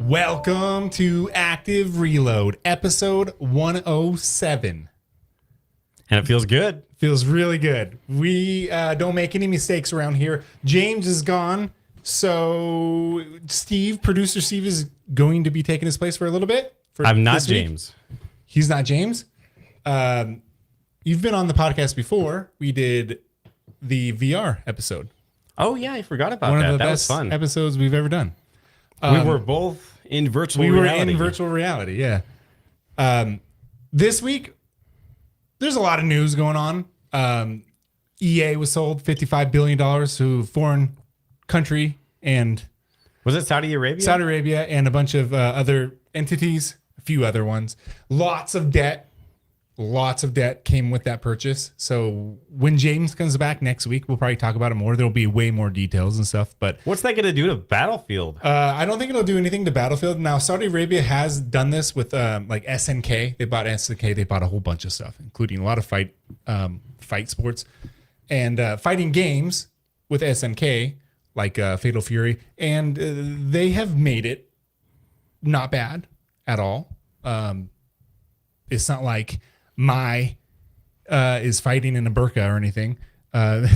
Welcome to Active Reload, episode 107. And it feels good. Feels really good. We don't make any mistakes around here. James is gone, so producer Steve, is going to be taking his place for a little bit. I'm not James. He's not James. You've been on the podcast before. We did the VR episode. Oh, yeah, I forgot about One that. of the That was best fun. episodes we've ever done. We were both in virtual reality. We were in virtual reality, yeah. This week, there's a lot of news going on. EA was sold $55 billion to a foreign country and Was it Saudi Arabia? Saudi Arabia and a bunch of other entities, a few other ones. Lots of debt came with that purchase. So when James comes back next week, we'll probably talk about it more. There'll be way more details and stuff. But What's that going to do to Battlefield? I don't think it'll do anything to Battlefield. Now, Saudi Arabia has done this with like SNK. They bought SNK. They bought a whole bunch of stuff, including a lot of fight sports and fighting games with SNK, like Fatal Fury. And they have made it not bad at all. It's not like Mai is fighting in a burqa or anything.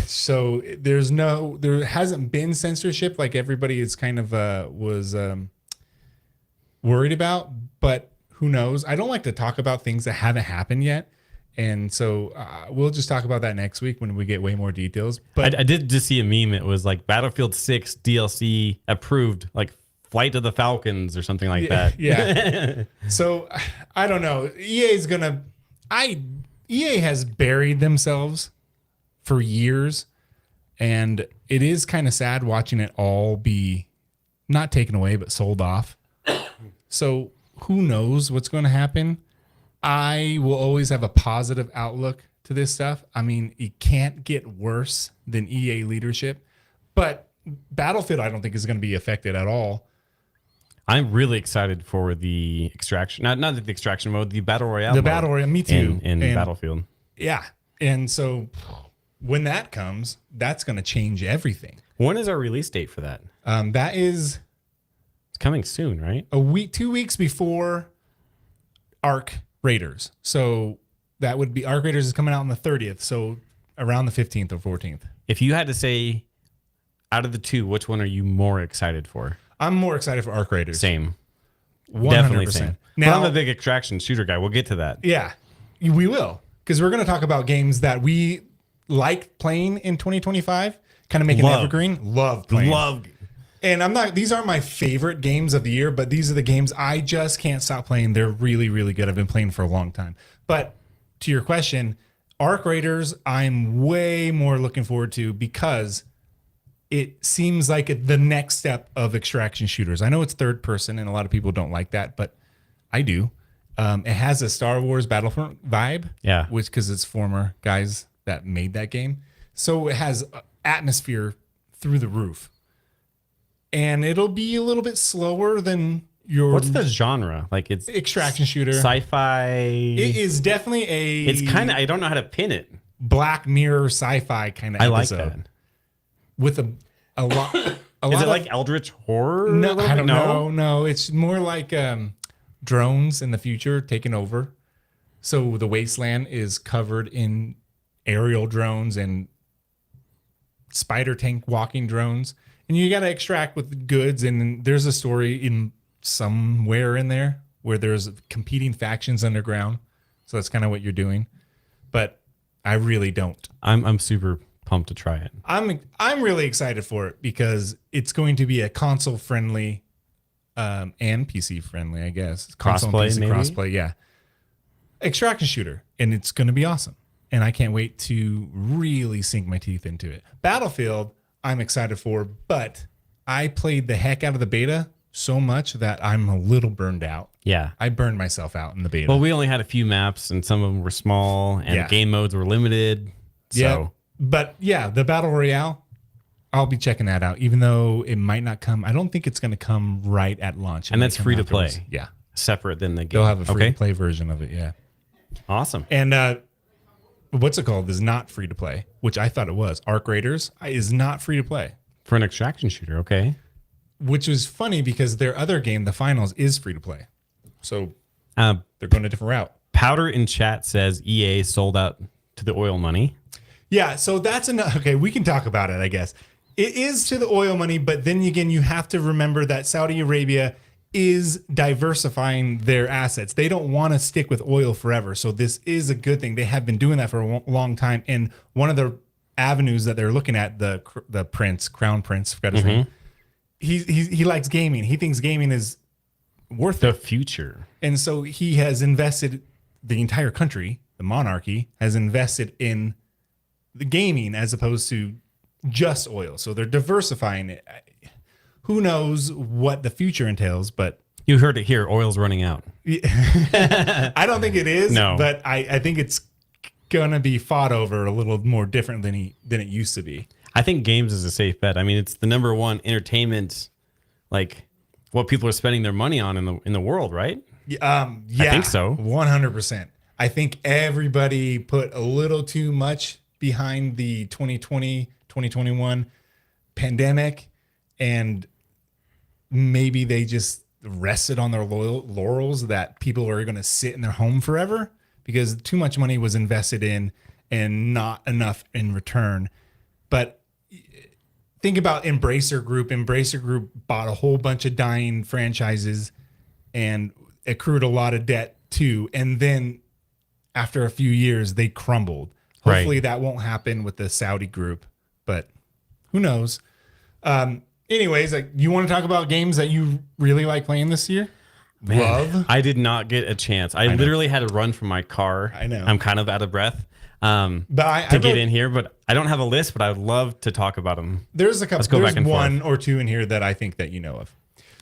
So there hasn't been censorship like everybody is kind of was worried about, but who knows? I don't like to talk about things that haven't happened yet. And so we'll just talk about that next week when we get way more details. But I did just see a meme. It was like Battlefield 6 DLC approved, like Flight of the Falcons or something like that. Yeah. So I don't know. EA has buried themselves for years, and it is kind of sad watching it all be not taken away but sold off. So who knows what's going to happen? I will always have a positive outlook to this stuff. I mean, it can't get worse than EA leadership, but Battlefield I don't think is going to be affected at all. I'm really excited for the extraction, not the extraction mode, the Battle Royale The mode Battle Royale, me too. in And- Battlefield. Yeah. And so when that comes, that's going to change everything. When is our release date for that? That is It's coming soon, right? 2 weeks before Arc Raiders. So that would be Arc Raiders is coming out on the 30th. So around the 15th or 14th. If you had to say out of the two, which one are you more excited for? I'm more excited for Arc Raiders. Same. 100%. Definitely same. Now, But I'm a big extraction shooter guy. We'll get to that. yeah, we will. Because we're going to talk about games that we like playing in 2025. Kind of make an evergreen. Love playing. And these aren't my favorite games of the year, but these are the games I just can't stop playing. They're really, really good. I've been playing for a long time. But to your question, Arc Raiders, I'm way more looking forward to because it seems like the next step of extraction shooters. I know it's third person and a lot of people don't like that, but I do. It has a Star Wars Battlefront vibe. Yeah. Which, because it's former guys that made that game. So it has atmosphere through the roof. And it'll be a little bit slower than your What's the genre? Like it's extraction shooter. sci-fi. It is definitely It's kind of, I don't know how to pin it. Black Mirror sci-fi kind of I like episode. that. With a lot. Is it like Eldritch Horror? No, I don't know. know. No, it's more like drones in the future taking over. So the wasteland is covered in aerial drones and spider tank walking drones. And you got to extract with goods. And there's a story in somewhere in there where there's competing factions underground. So that's kind of what you're doing. But I really don't. I'm super pumped to try it. I'm really excited for it because it's going to be a console friendly and PC friendly, I guess. Console and Crossplay, PC maybe? crossplay, yeah. Extraction shooter, and it's going to be awesome. And I can't wait to really sink my teeth into it. Battlefield, I'm excited for, but I played the heck out of the beta so much that I'm a little burned out. Yeah. I burned myself out in the beta. Well, we only had a few maps, and some of them were small, and Yeah. the game modes were limited. So Yeah. But yeah, the Battle Royale, I'll be checking that out, even though it might not come. I don't think it's going to come right at launch. It And might that's come free to afterwards. play. Yeah. separate than the game. They'll have a free Okay. to play version of it. Yeah. Awesome. And what's it called is not free to play, which I thought it was. Arc Raiders is not free to play. For an extraction shooter, okay. which was funny because their other game, the finals, is free to play. So Uh, they're going a different route. Powder in chat says EA sold out to the oil money. Yeah, so that's enough. Okay, we can talk about it, I guess. It is to the oil money, but then again, you have to remember that Saudi Arabia is diversifying their assets. They don't want to stick with oil forever. So this is a good thing. They have been doing that for a long time. And one of the avenues that they're looking at, the crown prince, forgot his name. He likes gaming. He thinks gaming is worth The it. future. And so he has invested, the entire country, the monarchy, has invested in the gaming as opposed to just oil. So they're diversifying it. Who knows what the future entails, but You heard it here. Oil's running out. I don't think it is. No. But I think it's gonna be fought over a little more different than it used to be. I think games is a safe bet. I mean, it's the number one entertainment, like what people are spending their money on in the world, right? Yeah, I think so. 100%. I think everybody put a little too much behind the 2020, 2021 pandemic, and maybe they just rested on their laurels that people are going to sit in their home forever because too much money was invested in and not enough in return. But think about Embracer Group. Embracer Group bought a whole bunch of dying franchises and accrued a lot of debt too. And then after a few years, they crumbled. Right. Hopefully that won't happen with the Saudi group, but who knows? Anyways, like, you want to talk about games that you really like playing this year? Man, Love. I did not get a chance. I literally had to run from my car. I know. I'm kind of out of breath But I to get wrote- in here, but I don't have a list, but I would love to talk about them. There's a couple. Let's go There's back and one or two in here that I think that you know of.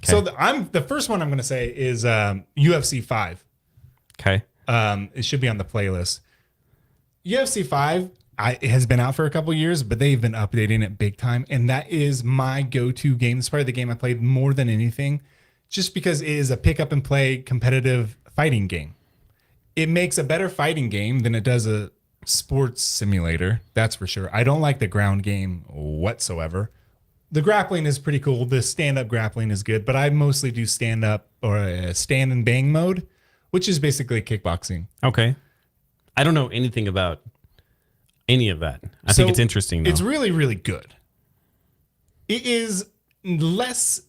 So the first one I'm going to say is UFC 5. Okay. It should be on the playlist. UFC 5 it has been out for a couple years, but they've been updating it big time. And that is my go-to game. It's probably the game I played more than anything, just because it is a pick up and play competitive fighting game. It makes a better fighting game than it does a sports simulator. That's for sure. I don't like the ground game whatsoever. The grappling is pretty cool. The stand-up grappling is good, but I mostly do stand-up or a stand and bang mode, which is basically kickboxing. Okay. I don't know anything about any of that. I think it's interesting, though. It's really, really good. It is less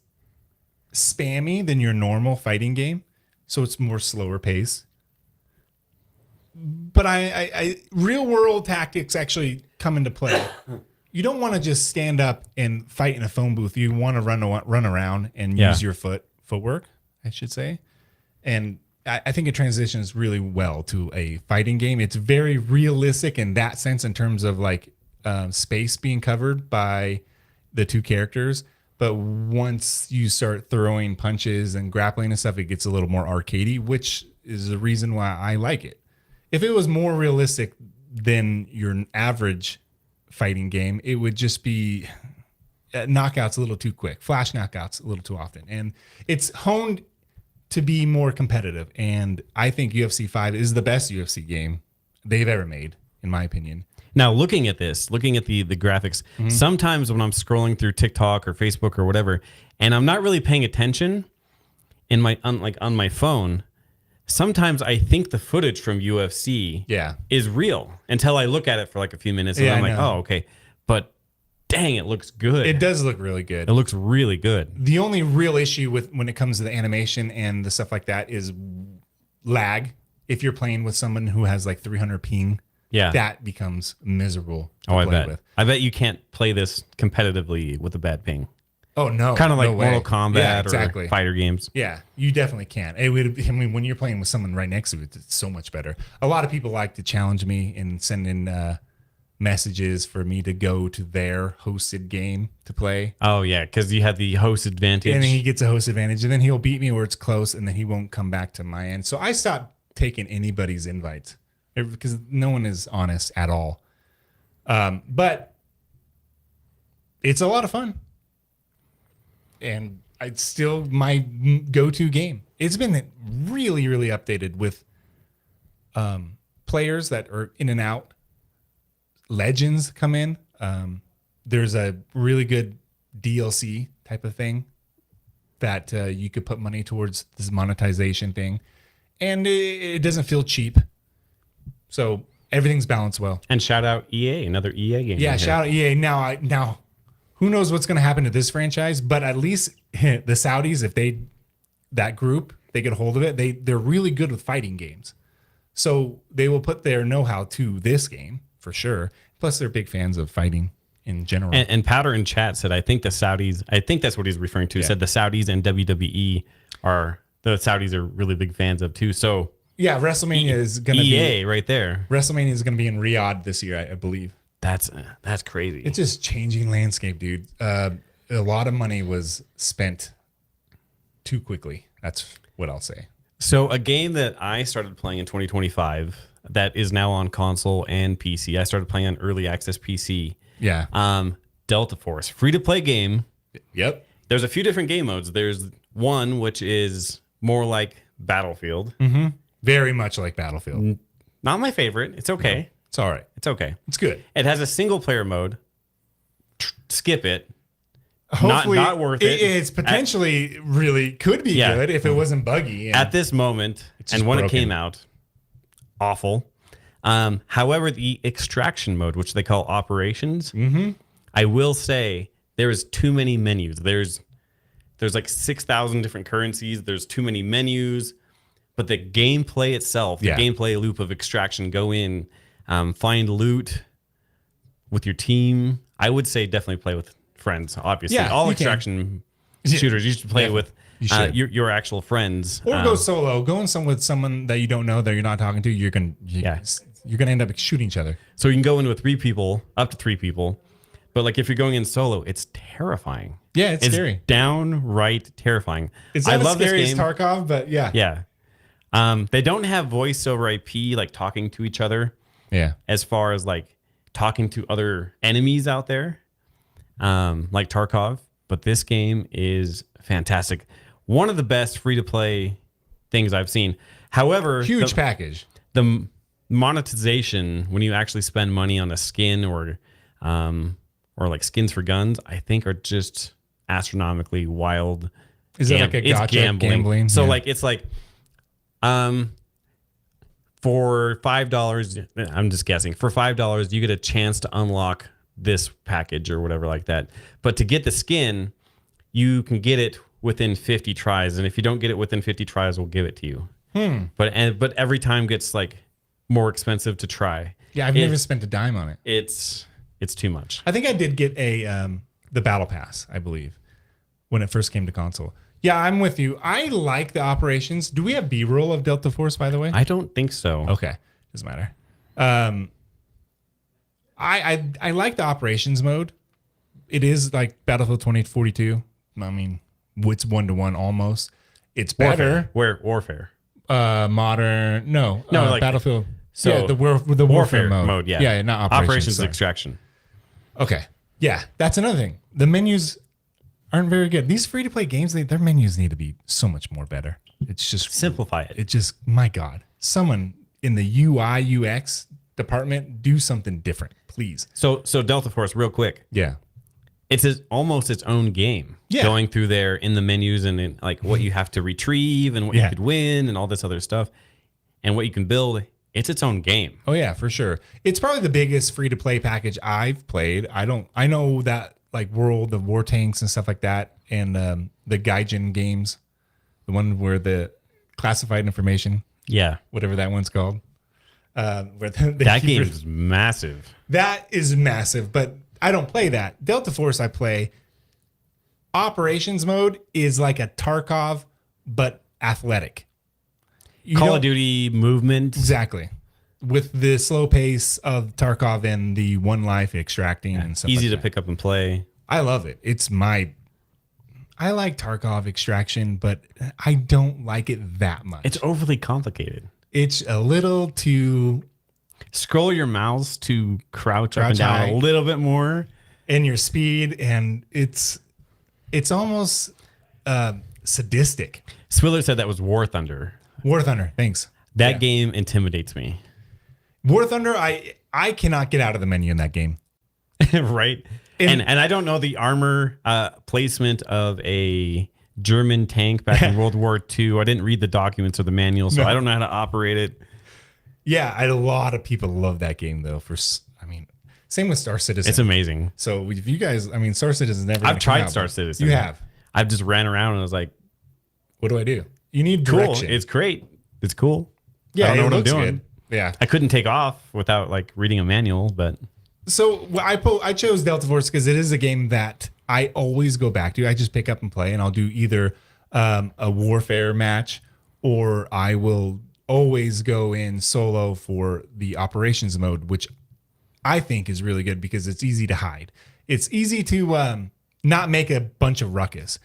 spammy than your normal fighting game, so it's more slower pace. But I real world tactics actually come into play. You don't want to just stand up and fight in a phone booth. You want to run around and use your footwork, I should say. And I think it transitions really well to a fighting game. It's very realistic in that sense, in terms of like space being covered by the two characters. But once you start throwing punches and grappling and stuff, it gets a little more arcadey, which is the reason why I like it. If it was more realistic than your average fighting game, it would just be knockouts a little too quick, flash knockouts a little too often. And it's honed to be more competitive. And I think UFC 5 is the best UFC game they've ever made, in my opinion. Now, looking at the graphics, sometimes when I'm scrolling through TikTok or Facebook or whatever, and I'm not really paying attention in my on my phone, sometimes I think the footage from UFC is real until I look at it for like a few minutes and I'm like, oh, okay. But dang, it looks good. It does look really good. It looks really good. The only real issue with when it comes to the animation and the stuff like that is lag. If you're playing with someone who has like 300 ping, that becomes miserable to I play bet. with. I bet you can't play this competitively with a bad ping. Oh no, kind of like no way. Mortal Kombat or fighter games. Yeah, you definitely can. It would. I mean, when you're playing with someone right next to it, it's so much better. A lot of people like to challenge me and send in messages for me to go to their hosted game to play. Oh yeah, because you have the host advantage, and then he gets a host advantage, and then he'll beat me where it's close, and then he won't come back to my end. So I stopped taking anybody's invites because no one is honest at all. But it's a lot of fun. And it's still my go-to game. It's been really, really updated with players that are in and out. Legends come in. There's a really good DLC type of thing that you could put money towards this monetization thing, and it doesn't feel cheap. So everything's balanced well. And shout out EA, another EA game. Yeah, right here. shout out EA. Now, who knows what's going to happen to this franchise? But at least the Saudis, if that group, they get a hold of it. They're really good with fighting games, so they will put their know-how to this game for sure. Plus, they're big fans of fighting in general. And Powder in chat said, I think the Saudis, I think that's what he's referring to. Yeah. Said the Saudis and WWE the Saudis are really big fans of too. So yeah, WrestleMania is going to EA be right there. WrestleMania is going to be in Riyadh this year, I believe. That's crazy. It's just changing landscape, dude. A lot of money was spent too quickly. That's what I'll say. So a game that I started playing in 2025 that is now on console and PC. I started playing on early access PC. Yeah. Delta Force, free to play game. Yep. There's a few different game modes. There's one which is more like Battlefield. Very much like Battlefield. Not my favorite. It's okay. It's all right. It's okay. It's good. It has a single player mode. Skip it. Hopefully, not worth it. It's potentially really could be Yeah. good if it wasn't buggy. And At this moment, just and when it broken. came out, awful. However, the extraction mode, which they call operations, I will say there is too many menus. There's like 6,000 different currencies. There's too many menus. But the gameplay itself, the Yeah. gameplay loop of extraction, go in, find loot with your team. I would say definitely play with friends, obviously. Yeah, All you can. extraction shooters, you should play Yeah, with you should. your actual friends. or go solo. Go in with someone that you don't know that you're not talking to. You're gonna end up shooting each other. So you can go in with 3 people, up to 3 people. But like if you're going in solo, it's terrifying. Yeah, it's scary. Downright terrifying. It's I not as love this scary as game. Tarkov, but yeah. Yeah. They don't have voice over IP, like talking to each other Yeah. as far as like talking to other enemies out there, like Tarkov. But this game is fantastic. One of the best free to play things I've seen. However, Huge package. the monetization when you actually spend money on a skin or like skins for guns, I think are just astronomically wild. Is it like a It's gotcha gambling? So Yeah. like it's like for $5, I'm just guessing, for $5 you get a chance to unlock this package or whatever like that. But to get the skin, you can get it within 50 tries, and if you don't get it within 50 tries, we'll give it to you. But every time gets like more expensive to try. Yeah, I've never spent a dime on it. It's too much. I think I did get the battle pass, I believe, when it first came to console. Yeah, I'm with you. I like the operations. Do we have B-roll of Delta Force, by the way? I don't think so. Okay, doesn't matter. I like the operations mode. It is like Battlefield 2042. I mean, it's 1-to-1 almost. It's better. Warfare. Modern. No, like- Battlefield. so yeah, the warfare mode. Yeah. Yeah, not operations. sorry. Extraction. Okay. Yeah, that's another thing. The menus aren't very good. These free to play games, their menus need to be so much more better. It's just Simplify it. it just my God. Someone in the UI UX department do something different, please. So Delta Force, real quick. Yeah. It's almost its own game. Yeah. Going through there in the menus and in, like what you have to retrieve and what you Yeah. could win and all this other stuff and what you can build. It's its own game. Oh yeah, for sure. It's probably the biggest free to play package I've played. I know that like World of War Tanks and stuff like that, and the Gaijin games, the one where the classified information, Yeah. whatever that one's called. Where That game is massive. that is massive, but I don't play that. Delta Force I play. Operations mode is like a Tarkov, but athletic. You Call don't- of Duty movement. Exactly. With the slow pace of Tarkov and the one life extracting and stuff Easy like to that. pick up and play. I love it. I like Tarkov extraction, but I don't like it that much. It's overly complicated. It's a little too Scroll your mouse to crouch up and Crouch down high. a little bit more. in your speed, and it's almost sadistic. Swiller said that was War Thunder. War Thunder, thanks. That Yeah. game intimidates me. War Thunder, I cannot get out of the menu in that game. Right? And I don't know the armor placement of a German tank back in World War II. I didn't read the documents or the manual, so I don't know how to operate it. Yeah, a lot of people love that game though. Same with Star Citizen. It's amazing. So if you guys, Star Citizen is never. I've tried out, Star Citizen. You have. I've just ran around and I was like, what do I do? You need cool. direction. It's great. It's cool. Yeah, I don't know it what I'm looks doing. good. Yeah. I couldn't take off without like reading a manual, but So I chose Delta Force because it is a game that I always go back to. I just pick up and play, and I'll do either a warfare match or I will always go in solo for the operations mode, which I think is really good because it's easy to hide. It's easy to not make a bunch of ruckus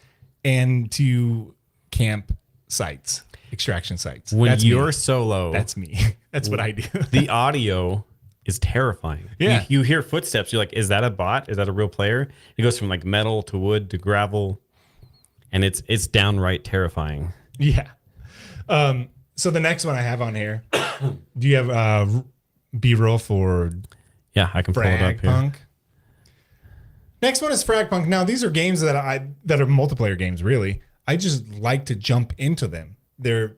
and to camp sites, extraction sites. when That's you're me. solo, That's me. That's what I do. the audio is terrifying. Yeah. You hear footsteps. You're like, is that a bot? Is that a real player? It goes from like metal to wood to gravel. And it's downright terrifying. Yeah. So the next one I have on here, do you have B-roll for Yeah, I can pull it up here. Fragpunk? Next one is Fragpunk. Now these are games that are multiplayer games. Really, I just like to jump into them. They're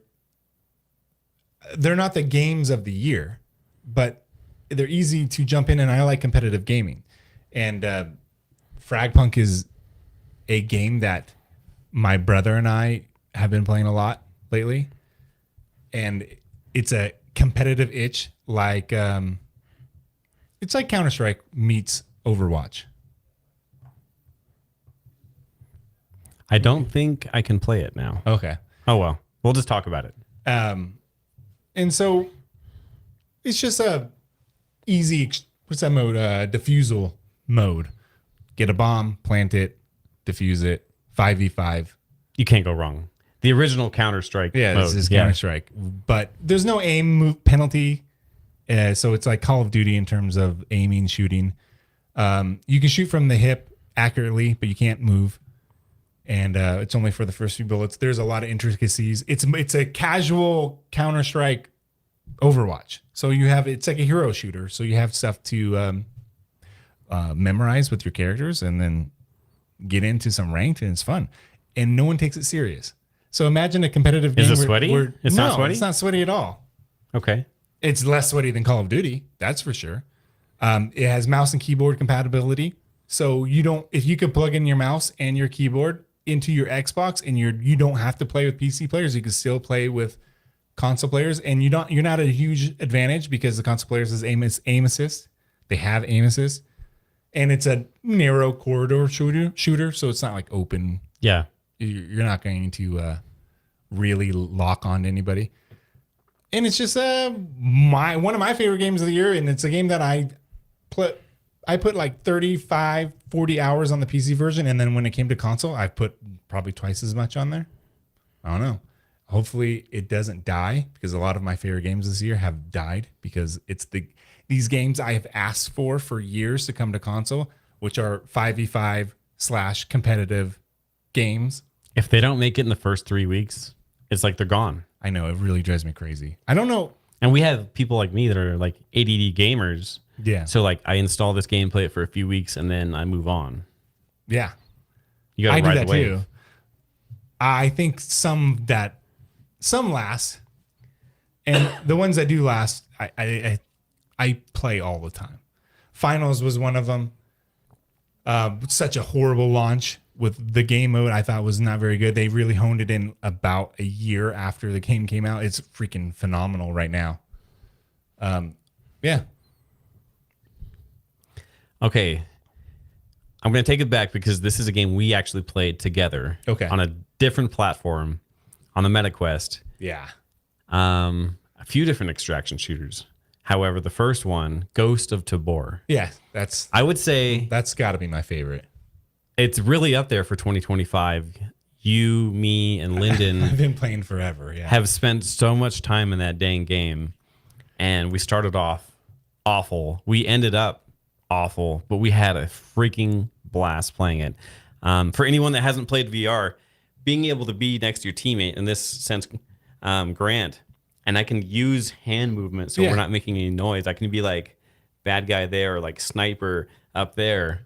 not the games of the year, but they're easy to jump in, and I like competitive gaming. And Fragpunk is a game that my brother and I have been playing a lot lately, and it's a competitive itch like it's like Counter-Strike meets Overwatch. I don't think I can play it now. Okay. Oh, well. We'll just talk about it. And so it's just a easy, what's that mode? Diffusal mode. Get a bomb, plant it, diffuse it, 5v5. You can't go wrong. The original Counter-Strike Yeah, mode. this is Counter-Strike. But there's no aim penalty. So it's like Call of Duty in terms of aiming, shooting. You can shoot from the hip accurately, but you can't move. And it's only for the first few bullets. There's a lot of intricacies. It's a casual Counter-Strike Overwatch. So it's like a hero shooter. So you have stuff to memorize with your characters and then get into some ranked, and it's fun. And no one takes it serious. So imagine a competitive game. Is it sweaty? It's not sweaty? It's not sweaty at all. Okay. It's less sweaty than Call of Duty, that's for sure. It has mouse and keyboard compatibility. So if you could plug in your mouse and your keyboard into your Xbox, and you don't have to play with PC players, you can still play with console players, and you're not at a huge advantage because the console players has aim assist. They have aim assist, and it's a narrow corridor shooter, so it's not like open. Yeah. You're not going to really lock on to anybody. And it's just one of my favorite games of the year, and it's a game that I put like 35, 40 hours on the PC version, and then when it came to console, I put probably twice as much on there. I don't know. Hopefully it doesn't die, because a lot of my favorite games this year have died because it's these games I have asked for years to come to console, which are 5v5 / competitive games. If they don't make it in the first 3 weeks, it's like they're gone. I know, it really drives me crazy. I don't know. And we have people like me that are like ADD gamers. Yeah. So like I install this game, play it for a few weeks, and then I move on. Yeah. You got to I do ride that the wave. too. I think some last, and the ones that do last, I play all the time. Finals was one of them. Such a horrible launch with the game mode. I thought was not very good. They really honed it in about a year after the game came out. It's freaking phenomenal right now. Yeah. Okay. I'm going to take it back because this is a game we actually played together. Okay. On a different platform on the MetaQuest. Yeah. A few different extraction shooters. However, the first one, Ghost of Tabor. Yeah. I would say That's got to be my favorite. it's really up there for 2025. You, me, and Lyndon I've been playing forever. Yeah. have spent so much time in that dang game, and we started off awful. We ended up awful, but we had a freaking blast playing it. For anyone that hasn't played VR, being able to be next to your teammate, in this sense, Grant, and I can use hand movement so we're not making any noise. I can be like bad guy there or like sniper up there.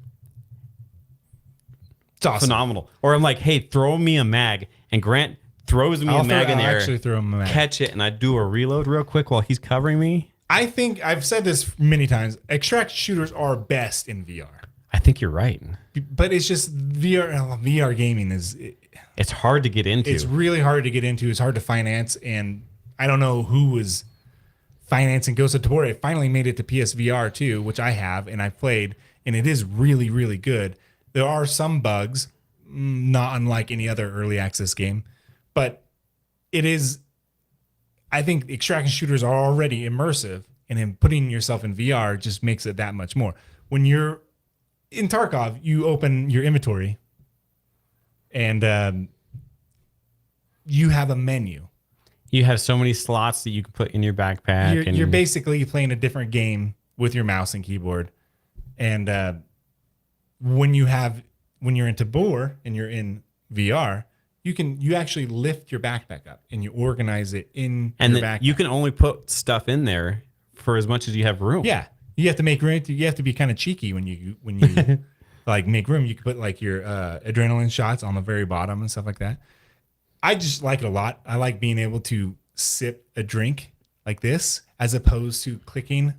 It's awesome. phenomenal. Or I'm like, hey, throw me a mag, and Grant throws me a mag in the I'll air, actually throw him a mag. catch it, and I do a reload real quick while he's covering me. I think I've said this many times. Extraction shooters are best in VR, I think you're right. but it's just VR gaming is It's hard to get into. it's really hard to get into. It's hard to finance, and I don't know who was financing Ghost of Tabor. It finally made it to PSVR too, which I have and I played, and it is really, really good. There are some bugs, not unlike any other early access game, but it is. I think extraction shooters are already immersive, and then putting yourself in VR just makes it that much more. When you're in Tarkov, you open your inventory, and you have a menu. You have so many slots that you can put in your backpack. You're basically playing a different game with your mouse and keyboard. And when you're in Tabor and you're in VR, you actually lift your backpack up and you organize it in and your then backpack. you can only put stuff in there for as much as you have room. Yeah, you have to make room. You have to be kind of cheeky when you like make room. You can put like your adrenaline shots on the very bottom and stuff like that. I just like it a lot. I like being able to sip a drink like this as opposed to clicking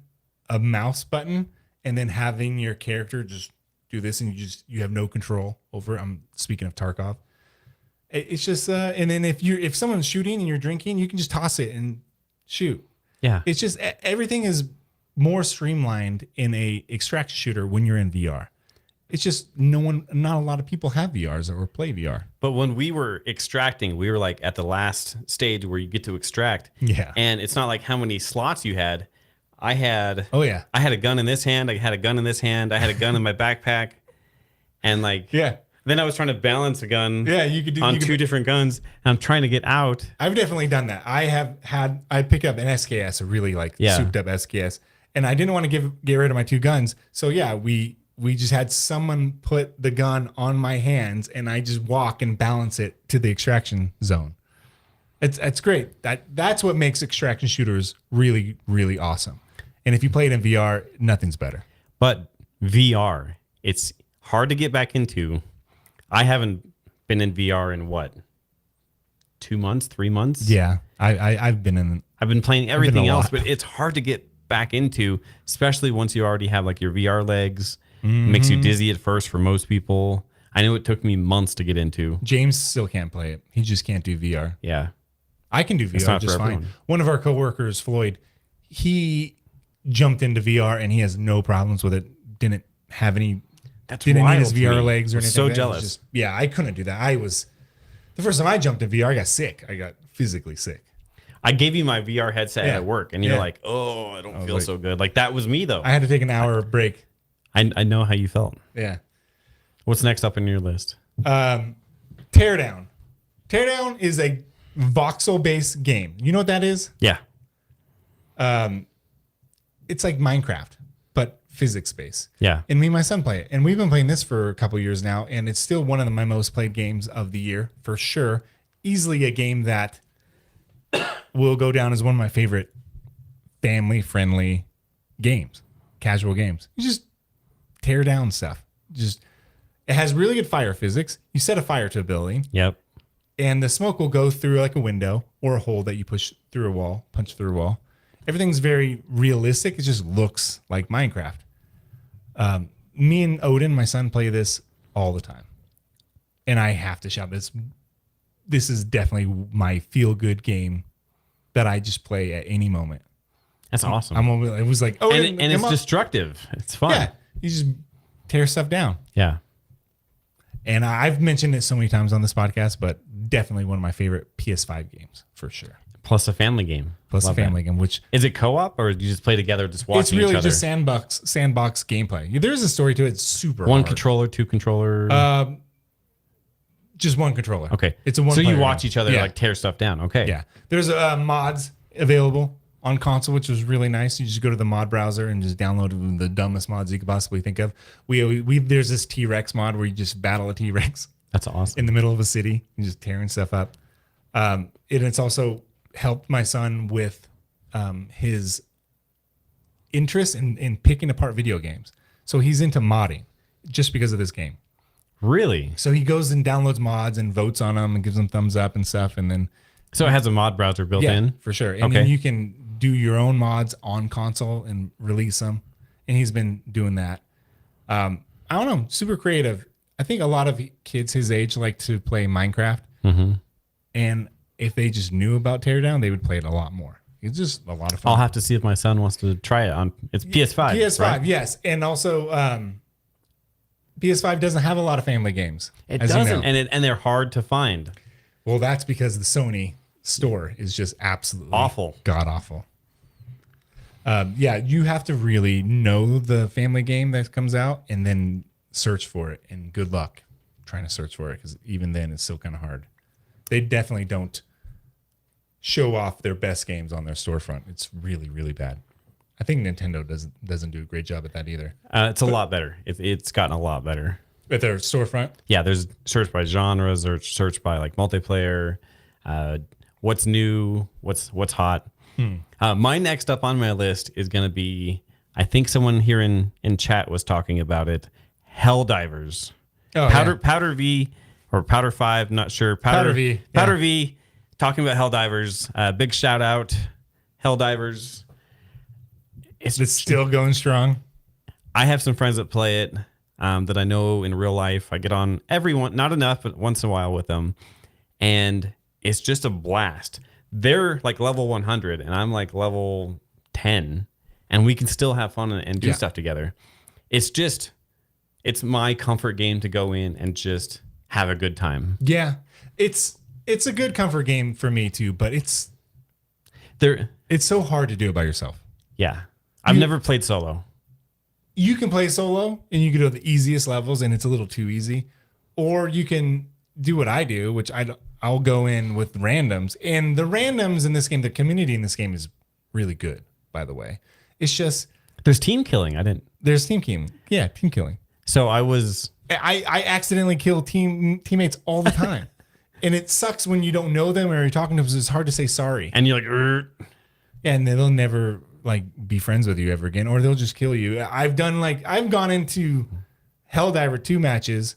a mouse button and then having your character just do this and you have no control over it. I'm speaking of Tarkov. It's just and then if someone's shooting and you're drinking, you can just toss it and shoot. Yeah. It's just everything is more streamlined in a extraction shooter when you're in VR. It's just not a lot of people have VRs or play VR. But when we were extracting, we were like at the last stage where you get to extract. Yeah. And it's not like how many slots you had. I had Oh yeah. I had a gun in this hand, I had a gun in this hand, I had a gun in my backpack. And like Yeah. then I was trying to balance a gun Yeah, you could do on you could- two different guns. And I'm trying to get out. I've definitely done that. I picked up an SKS, a really souped up SKS, and I didn't want to get rid of my two guns. So yeah, we just had someone put the gun on my hands, and I just walk and balance it to the extraction zone. It's great. That's what makes extraction shooters really, really awesome. And if you play it in VR, nothing's better. But VR, it's hard to get back into. I haven't been in VR in what? 2 months, 3 months? Yeah, I've been in. I've been playing everything a else, lot. but it's hard to get back into, especially once you already have like your VR legs. Makes you dizzy at first for most people. I know it took me months to get into. James still can't play it. He just can't do VR. Yeah. I can do VR not just for fine. everyone. One of our coworkers, Floyd, he jumped into VR and he has no problems with it. Didn't have any. That's Didn't need wild his to VR me. legs or I'm anything. so like that. It was jealous. just- yeah, I couldn't do that. The first time I jumped in VR, I got sick. I got physically sick. I gave you my VR headset Yeah. at work, and you're Yeah. like, "Oh, I don't feel like- so good." Like that was me though. I had to take an hour break. I know how you felt. Yeah. What's next up on your list? Teardown. Teardown is a voxel-based game. You know what that is? Yeah. It's like Minecraft, but physics-based. Yeah. And me and my son play it. And we've been playing this for a couple years now, and it's still one of my most played games of the year, for sure. Easily a game that will go down as one of my favorite family-friendly games, casual games. You just tear down stuff. It has really good fire physics. You set a fire to a building, Yep. and the smoke will go through like a window or a hole that you punch through a wall. Everything's very realistic. It just looks like Minecraft. Me and Odin, my son, play this all the time, and I have to shout this. This is definitely my feel-good game that I just play at any moment. That's awesome. It was like, oh, and it's destructive. It's fun. yeah, you just tear stuff down. Yeah. And I've mentioned it so many times on this podcast, but definitely one of my favorite PS5 games for sure. Plus a family game. Plus Love a family that. game, which Is it co-op or do you just play together, just watching it's really each other? just sandbox gameplay. There's a story to it. It's super One hard. controller, two controller. Just one controller. okay. It's a one. So you player watch game. each other Yeah. like tear stuff down. Okay. Yeah. There's mods available on console, which was really nice. You just go to the mod browser and just download the dumbest mods you could possibly think of. We there's this T-Rex mod where you just battle a T-Rex That's awesome. in the middle of a city and just tearing stuff up. It's also helped my son with his interest in picking apart video games. So he's into modding just because of this game. Really? So he goes and downloads mods and votes on them and gives them thumbs up and stuff. And then, So it has a mod browser built in? for sure. And Okay. then you can do your own mods on console and release them. And he's been doing that. I don't know, super creative. I think a lot of kids his age like to play Minecraft. Mm-hmm. And if they just knew about Teardown, they would play it a lot more. It's just a lot of fun. I'll have to see if my son wants to try it on. It's PS5. PS5, right? yes. And also, PS5 doesn't have a lot of family games. It as you doesn't, know. and they're hard to find. Well, that's because the Sony store is just absolutely Awful. god awful. Yeah, you have to really know the family game that comes out and then search for it. And good luck trying to search for it because even then it's still kind of hard. They definitely don't show off their best games on their storefront. It's really, really bad. I think Nintendo doesn't do a great job at that either. It's a lot better. It's gotten a lot better. At their storefront, Yeah, there's search by genres or search by like multiplayer, what's new, what's hot. My next up on my list is going to be, I think someone here in chat was talking about it, Helldivers. Oh, Powder V or Powder 5, not sure. Powder V, yeah. Powder V, talking about Helldivers. Big shout out, Helldivers. it's still going strong. I have some friends that play it that I know in real life. I get on everyone, not enough, but once in a while with them. And it's just a blast. They're like level 100 and I'm like level 10 and we can still have fun and do stuff together. It's my comfort game to go in and just have a good time. Yeah, it's a good comfort game for me too, but it's so hard to do it by yourself. Yeah. I've never played solo. You can play solo and you can do the easiest levels and it's a little too easy, or you can do what I do, which I'll go in with randoms, and the randoms in this game, the community in this game is really good, by the way. It's just There's team killing. there's team killing. Yeah, team killing. So I accidentally kill teammates all the time. And it sucks when you don't know them or you're talking to them because it's hard to say sorry. and you're like, And they'll never like be friends with you ever again, or they'll just kill you. I've gone into Helldiver 2 matches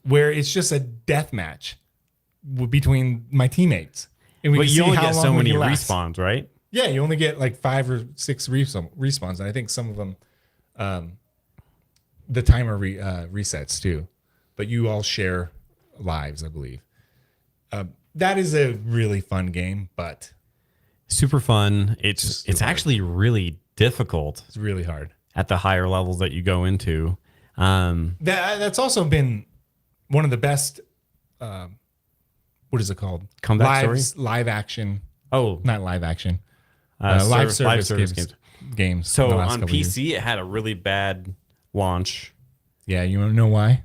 where it's just a death match between my teammates. And but can you see only how get so long we many can last. respawns, right? Yeah, you only get like 5 or 6 respawns. And I think some of them, the timer resets too. But you all share lives, I believe. That is a really fun game, but Super fun. It's Just hard. actually really difficult it's really hard. at the higher levels that you go into. That's also been one of the best. What is it called? Comeback live action, Oh, not live action. live Live service service games. games. So the last on couple years. PC, it had a really bad launch. Yeah, you want to know why?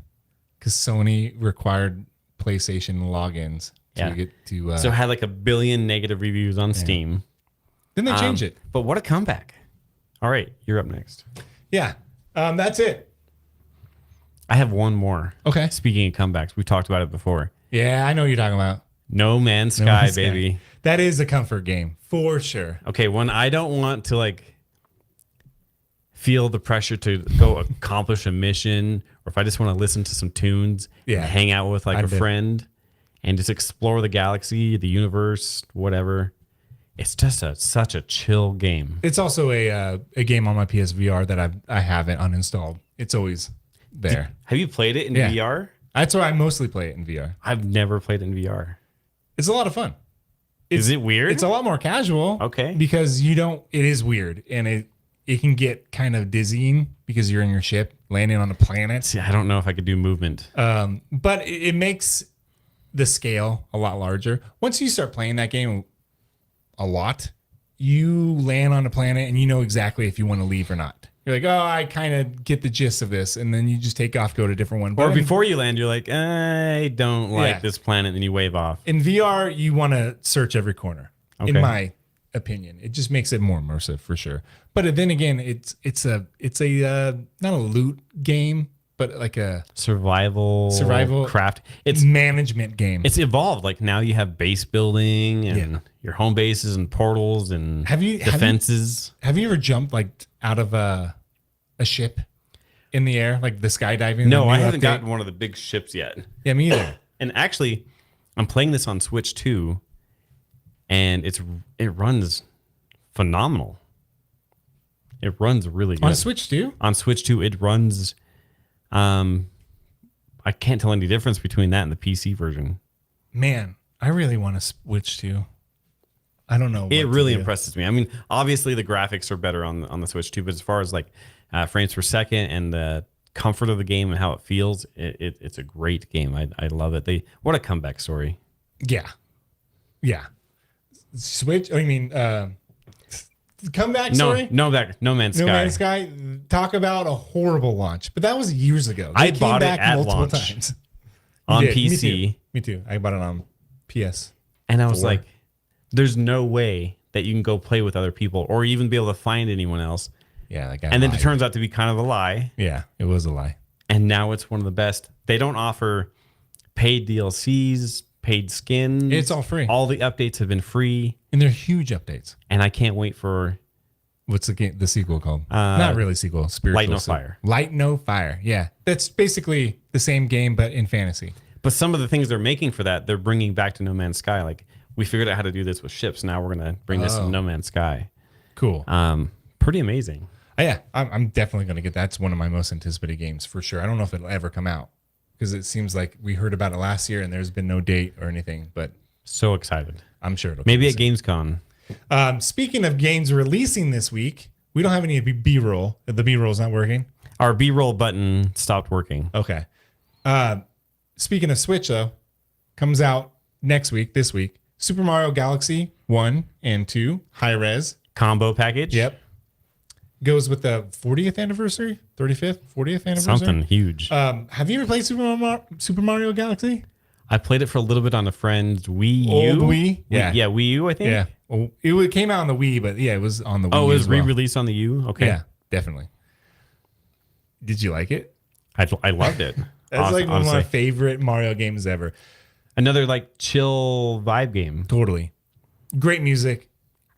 Because Sony required PlayStation logins to Yeah. get to. So it had like 1 billion negative reviews on Steam. then they change it. But what a comeback. All right, you're up next. Yeah, that's it. I have one more. Okay. Speaking of comebacks, we've talked about it before. Yeah, I know what you're talking about. No Man's Sky, Man's Sky. baby. That is a comfort game for sure. Okay, when I don't want to like feel the pressure to go accomplish a mission, or if I just want to listen to some tunes Yeah. and hang out with like I've a been- friend and just explore the galaxy, the universe, whatever. It's just such a chill game. It's also a game on my PSVR that I haven't uninstalled. It's always there. Have you played it in Yeah. VR? That's why I mostly play it in VR. I've never played it in VR. It's a lot of fun. Is it weird? It's a lot more casual. Okay. Because it is weird and it can get kind of dizzying because you're in your ship landing on a planet. See, I don't know if I could do movement. But it makes the scale a lot larger. Once you start playing that game a lot, you land on a planet and you know exactly if you want to leave or not. You're like, oh, I kind of get the gist of this. And then you just take off, go to a different one. Or But before you land, you're like, I don't like Yeah. this planet, and you wave off. in VR, you want to search every corner, Okay. in my opinion. It just makes it more immersive for sure. But then again, it's a not a loot game, but like a Survival craft. It's management game. It's evolved. Like now you have base building and Yeah. your home bases and portals and Have you- defenses. Have you ever jumped like out of a ship in the air, like the skydiving? No, the I new haven't update? gotten one of the big ships yet. Yeah, me either. And actually, I'm playing this on Switch too, and it runs phenomenal. It runs really good. On Switch too? On Switch 2, it runs. I can't tell any difference between that and the PC version. Man, I really want to Switch too. I don't know. It what to really do. impresses me. I mean, obviously the graphics are better on the Switch 2, but as far as like frames per second and the comfort of the game and how it feels, it's a great game. I love it. What a comeback story. Yeah. Yeah. Switch, I mean, comeback story? No Man's Sky. No Man's Sky, talk about a horrible launch. But that was years ago. I bought it at launch times. on You did. PC. Me too. I bought it on PS. And I was 4. like, there's no way that you can go play with other people or even be able to find anyone else. Yeah, that guy And then it lied. turns out to be kind of a lie. Yeah, it was a lie. And now it's one of the best. They don't offer paid DLCs, paid skins. It's all free. All the updates have been free. And they're huge updates. And I can't wait for What's the sequel called? Not really sequel. Spiritual. Light No sequel. Fire. Light No Fire. Yeah, that's basically the same game but in fantasy. But some of the things they're making for that, they're bringing back to No Man's Sky. Like, we figured out how to do this with ships. Now we're going to bring this to No Man's Sky. Cool. Pretty amazing. Yeah, I'm definitely going to get that. That's one of my most anticipated games for sure. I don't know if it'll ever come out because it seems like we heard about it last year and there's been no date or anything, but So excited. I'm sure it'll Maybe come at soon. Gamescom. Speaking of games releasing this week, we don't have any B-roll. The B-roll's not working. Our B-roll button stopped working. Okay. Speaking of Switch, though, comes out this week. Super Mario Galaxy 1 and 2, high res. Combo package. Yep. Goes with the 40th anniversary, 35th, 40th anniversary. Something huge. Have you ever played Super Mario Galaxy? I played it for a little bit on a friend's Wii U. Old Wii? Yeah. Yeah, Wii U, I think. Yeah. Oh, it came out on the Wii, but yeah, it was on the Wii. Oh, it was as well. re-released on the U? Okay. Yeah, definitely. Did you like it? I loved it. That's like one of my honestly. favorite Mario games ever. Another like chill vibe game. Totally. Great music.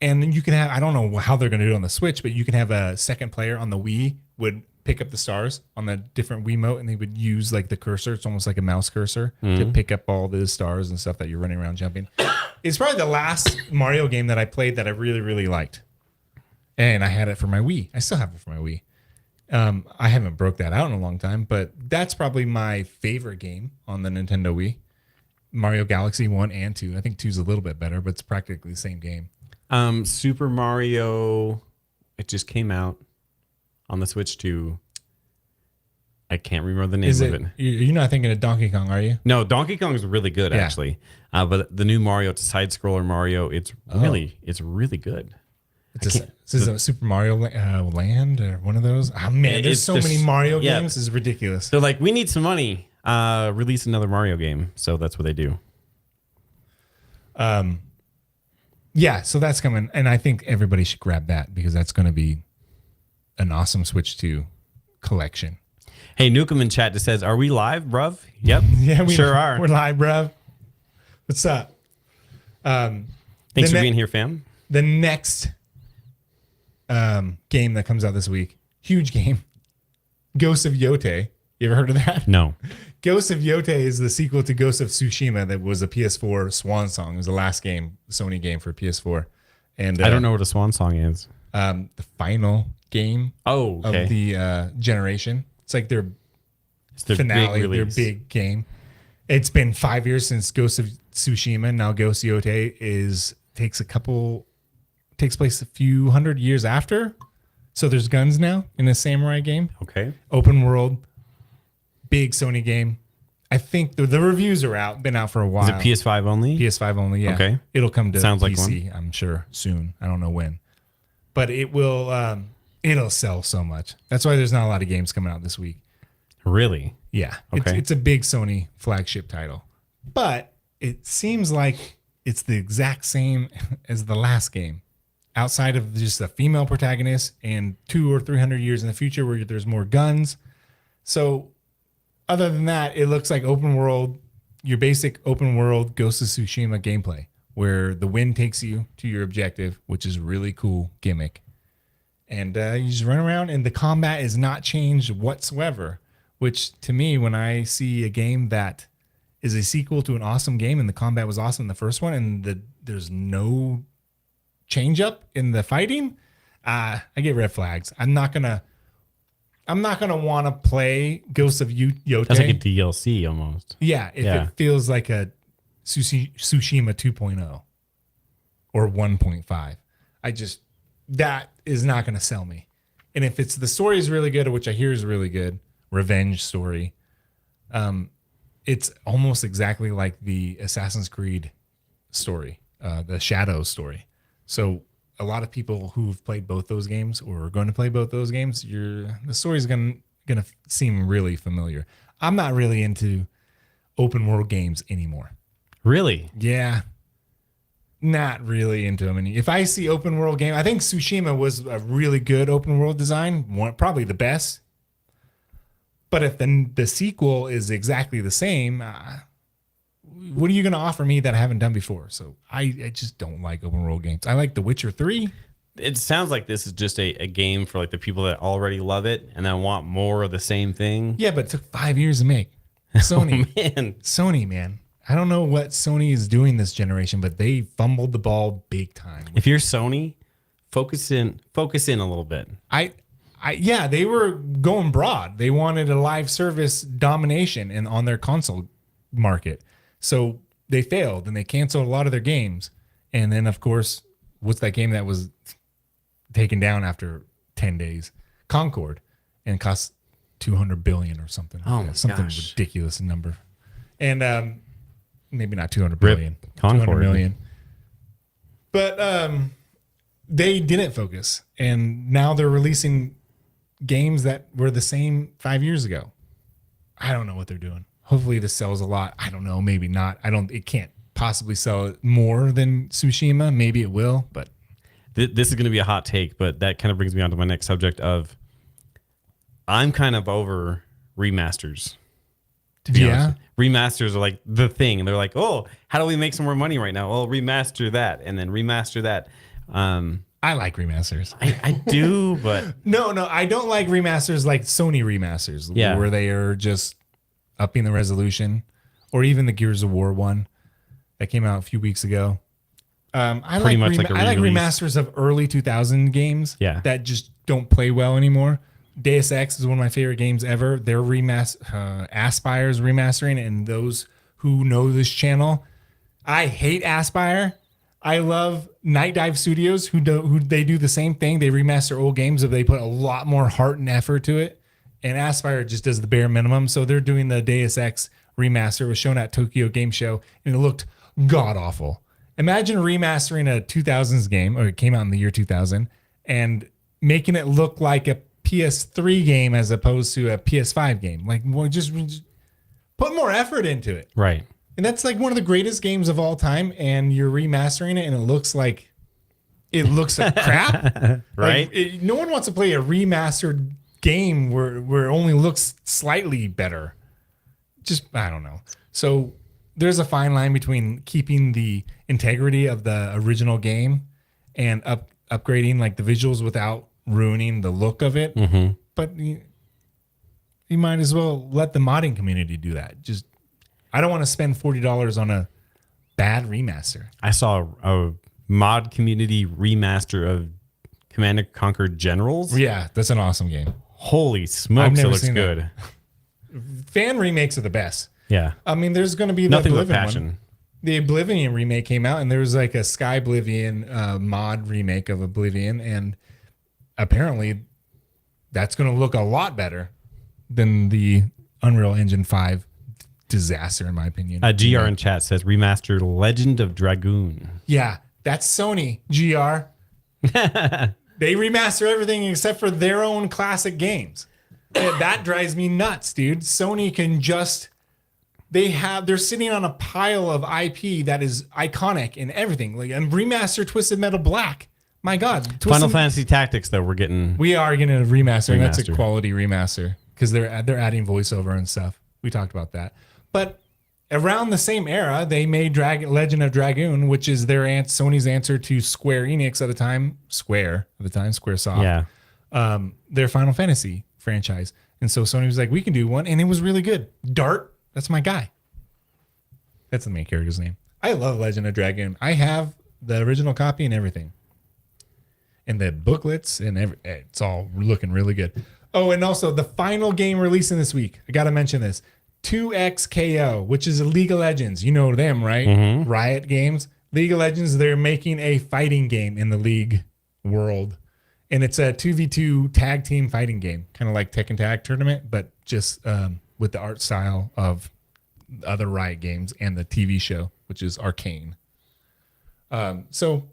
And then you can have, I don't know how they're going to do it on the Switch, but you can have a second player on the Wii would pick up the stars on the different Wiimote and they would use like the cursor. It's almost like a mouse cursor to pick up all the stars and stuff that you're running around jumping. It's probably the last Mario game that I played that I really, really liked. And I had it for my Wii. I still have it for my Wii. I haven't broke that out in a long time, but that's probably my favorite game on the Nintendo Wii. Mario Galaxy 1 and 2. I think 2 is a little bit better, but it's practically the same game. Super Mario, it just came out on the Switch 2. I can't remember the name Is of it? it. You're not thinking of Donkey Kong, are you? No, Donkey Kong is really good Yeah. actually. But the new Mario, it's a side scroller Mario. It's really good. This is a Super Mario Land or one of those. Oh man, there's It's so just- many Mario yeah. games. It's ridiculous. They're like, we need some money. Release another Mario game. So that's what they do. Yeah, so that's coming, and I think everybody should grab that because that's going to be an awesome Switch 2 collection. Hey, Nukem in chat just says, "Are we live, bruv?" Yep. Yeah, we sure are. We're live, bruv. What's up? Thanks the for ne- being here, fam. The next game that comes out this week, huge game, Ghost of Yote. You ever heard of that? No. Ghost of Yote is the sequel to Ghost of Tsushima that was a PS4 swan song. It was the last game, Sony game for PS4. And I don't know what a swan song is. the final game Oh, okay. of the generation. It's like their It's their finale, big their release. big game. It's been 5 years since Ghost of Tsushima. Now Ghost of Yote takes place a few hundred years after. So there's guns now in a samurai game. Okay. Open world, big Sony game. I think the reviews are out, been out for a while. Is it PS5 only? PS5 only, yeah. Okay. It'll come to Sounds like PC, I'm sure, soon. I don't know when. But it will it'll sell so much. That's why there's not a lot of games coming out this week. Really? Yeah. Okay. It's a big Sony flagship title. But it seems like it's the exact same as the last game. Outside of just a female protagonist and 200 or 300 years in the future where there's more guns. So other than that, it looks like open world, your basic open world Ghost of Tsushima gameplay, where the wind takes you to your objective, which is really cool gimmick. and you just run around, and the combat is not changed whatsoever. Which to me, when I see a game that is a sequel to an awesome game and the combat was awesome in the first one, and there's no change up in the fighting, I get red flags. I'm not gonna want to play Ghosts of Yote. That's like a DLC almost. Yeah, if it feels like a Tsushima 2.0 or 1.5, that is not going to sell me. And if it's the story is really good, which I hear is really good, revenge story, it's almost exactly like the Assassin's Creed story, the Shadow story. So a lot of people who've played both those games or are going to play both those games, the story's gonna seem really familiar. I'm not really into open world games anymore. Really? Yeah. Not really into them. If I see open world game, I think Tsushima was a really good open world design, probably the best. But if the sequel is exactly the same, what are you going to offer me that I haven't done before? So I just don't like open world games. I like The Witcher 3. It sounds like this is just a game for like the people that already love it and then want more of the same thing. Yeah, but it took 5 years to make. Sony, Man. Sony, man. I don't know what Sony is doing this generation, but they fumbled the ball big time. If you're Sony, focus in a little bit. Yeah, they were going broad. They wanted a live service domination on their console market. So they failed and they canceled a lot of their games. And then, of course, what's that game that was taken down after 10 days? Concord. And it cost $200 billion or something. Oh, my something gosh. ridiculous number. And maybe not 200 billion. Concord. 200 million. But they didn't focus. And now they're releasing games that were the same 5 years ago. I don't know what they're doing. Hopefully this sells a lot. I don't know. Maybe not. It can't possibly sell more than Tsushima. Maybe it will, but This is going to be a hot take, but that kind of brings me on to my next subject of I'm kind of over remasters. To be honest. Remasters are like the thing. They're like, oh, how do we make some more money right now? Well, remaster that and then remaster that. I like remasters. I do, but No, I don't like remasters like Sony remasters, where they are just upping the resolution, or even the Gears of War one that came out a few weeks ago. I Pretty like much like a I like re-release. remasters of early 2000 games that just don't play well anymore. Deus Ex is one of my favorite games ever. They're Aspire's remastering, and those who know this channel, I hate Aspire. I love Night Dive Studios, who they do the same thing. They remaster old games, but they put a lot more heart and effort to it. And Aspire just does the bare minimum. So they're doing the Deus Ex remaster. It was shown at Tokyo Game Show, and it looked god awful. Imagine remastering a 2000s game, or it came out in the year 2000, and making it look like a PS3 game as opposed to a PS5 game. Like, well, just put more effort into it. right. And that's like one of the greatest games of all time, and you're remastering it, and it looks like like crap. Right. Like, no one wants to play a remastered game where it only looks slightly better. Just, I don't know. So there's a fine line between keeping the integrity of the original game and upgrading like the visuals without ruining the look of it. Mm-hmm. But you might as well let the modding community do that. I don't want to spend $40 on a bad remaster. I saw a mod community remaster of Command & Conquer Generals. Yeah, that's an awesome game. Holy smokes, it never looks seen that. good. Fan remakes are the best. Yeah. I mean, there's going to be Nothing the but Oblivion passion. one. The Oblivion remake came out, and there was like a Sky Oblivion mod remake of Oblivion, and apparently that's going to look a lot better than the Unreal Engine 5 disaster, in my opinion. GR in chat says remaster Legend of Dragoon. Yeah, that's Sony, GR. They remaster everything except for their own classic games. That drives me nuts, dude. Sony can just... They're sitting on a pile of IP that is iconic in everything. Like, and remaster Twisted Metal Black. My God. Final Fantasy Tactics, though, We are going to remaster, and that's a Remaster. quality remaster because they're adding voiceover and stuff. We talked about that. But around the same era, they made Legend of Dragoon, which is Sony's answer to Square Enix at the time, Squaresoft. Yeah. their Final Fantasy franchise. And so Sony was like, we can do one. And it was really good. Dart, that's my guy. That's the main character's name. I love Legend of Dragon. I have the original copy and everything. And the booklets and it's all looking really good. Oh, and also the final game releasing this week. I got to mention this. 2XKO, which is a League of Legends. You know them, right? Riot Games. League of Legends, they're making a fighting game in the League world. And it's a 2v2 tag team fighting game, kind of like Tekken Tag Tournament, but just with the art style of other Riot Games and the TV show, which is Arcane. So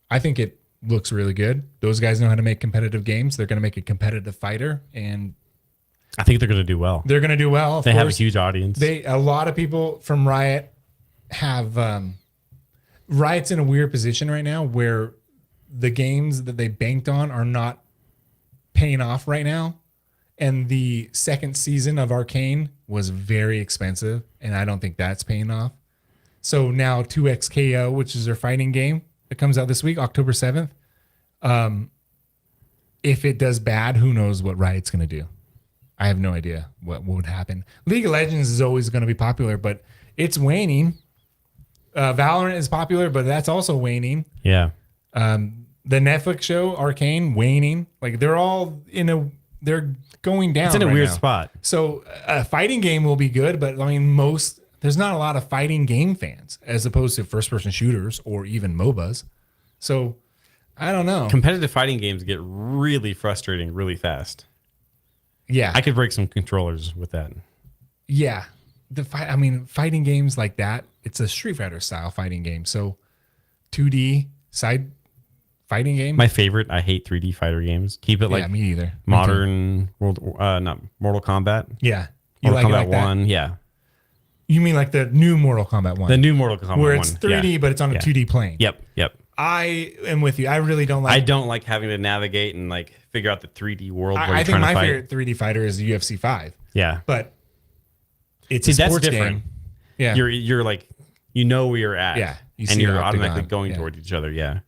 I think it looks really good. Those guys know how to make competitive games. They're going to make a competitive fighter, and I think they're going to do well. they're going to do well. Of They have a course. huge audience. A lot of people from Riot have Riot's in a weird position right now where the games that they banked on are not paying off right now. And the second season of Arcane was very expensive, and I don't think that's paying off. So now 2XKO, which is their fighting game that comes out this week, October 7th. If it does bad, who knows what Riot's going to do. I have no idea what would happen. League of Legends is always going to be popular, but it's waning. Valorant is popular, but that's also waning. Yeah. The Netflix show Arcane waning. Like they're going down. It's in a right weird now. spot. So a fighting game will be good, but I mean there's not a lot of fighting game fans as opposed to first person shooters or even MOBAs. So I don't know. Competitive fighting games get really frustrating really fast. Yeah. I could break some controllers with that. Yeah. Fighting games like that, it's a Street Fighter style fighting game. So 2D side fighting game. My favorite, I hate 3D fighter games. Keep it like me either. modern not Mortal Kombat. Yeah. You Mortal like it Kombat like that? 1, yeah. You mean like the new Mortal Kombat 1? The new Mortal Kombat 1. where it's 3D, yeah. but it's on a Yeah. 2D plane. Yep. I am with you. I really don't I like. don't like having to navigate and like figure out the 3D world where I you're think trying to my fight. favorite 3D fighter is UFC 5, Yeah. but it's See, a that's sports different. game. Yeah. You're like, you know where you're at. Yeah, you and see you're the automatically octagon. going Yeah. toward each other. Yeah.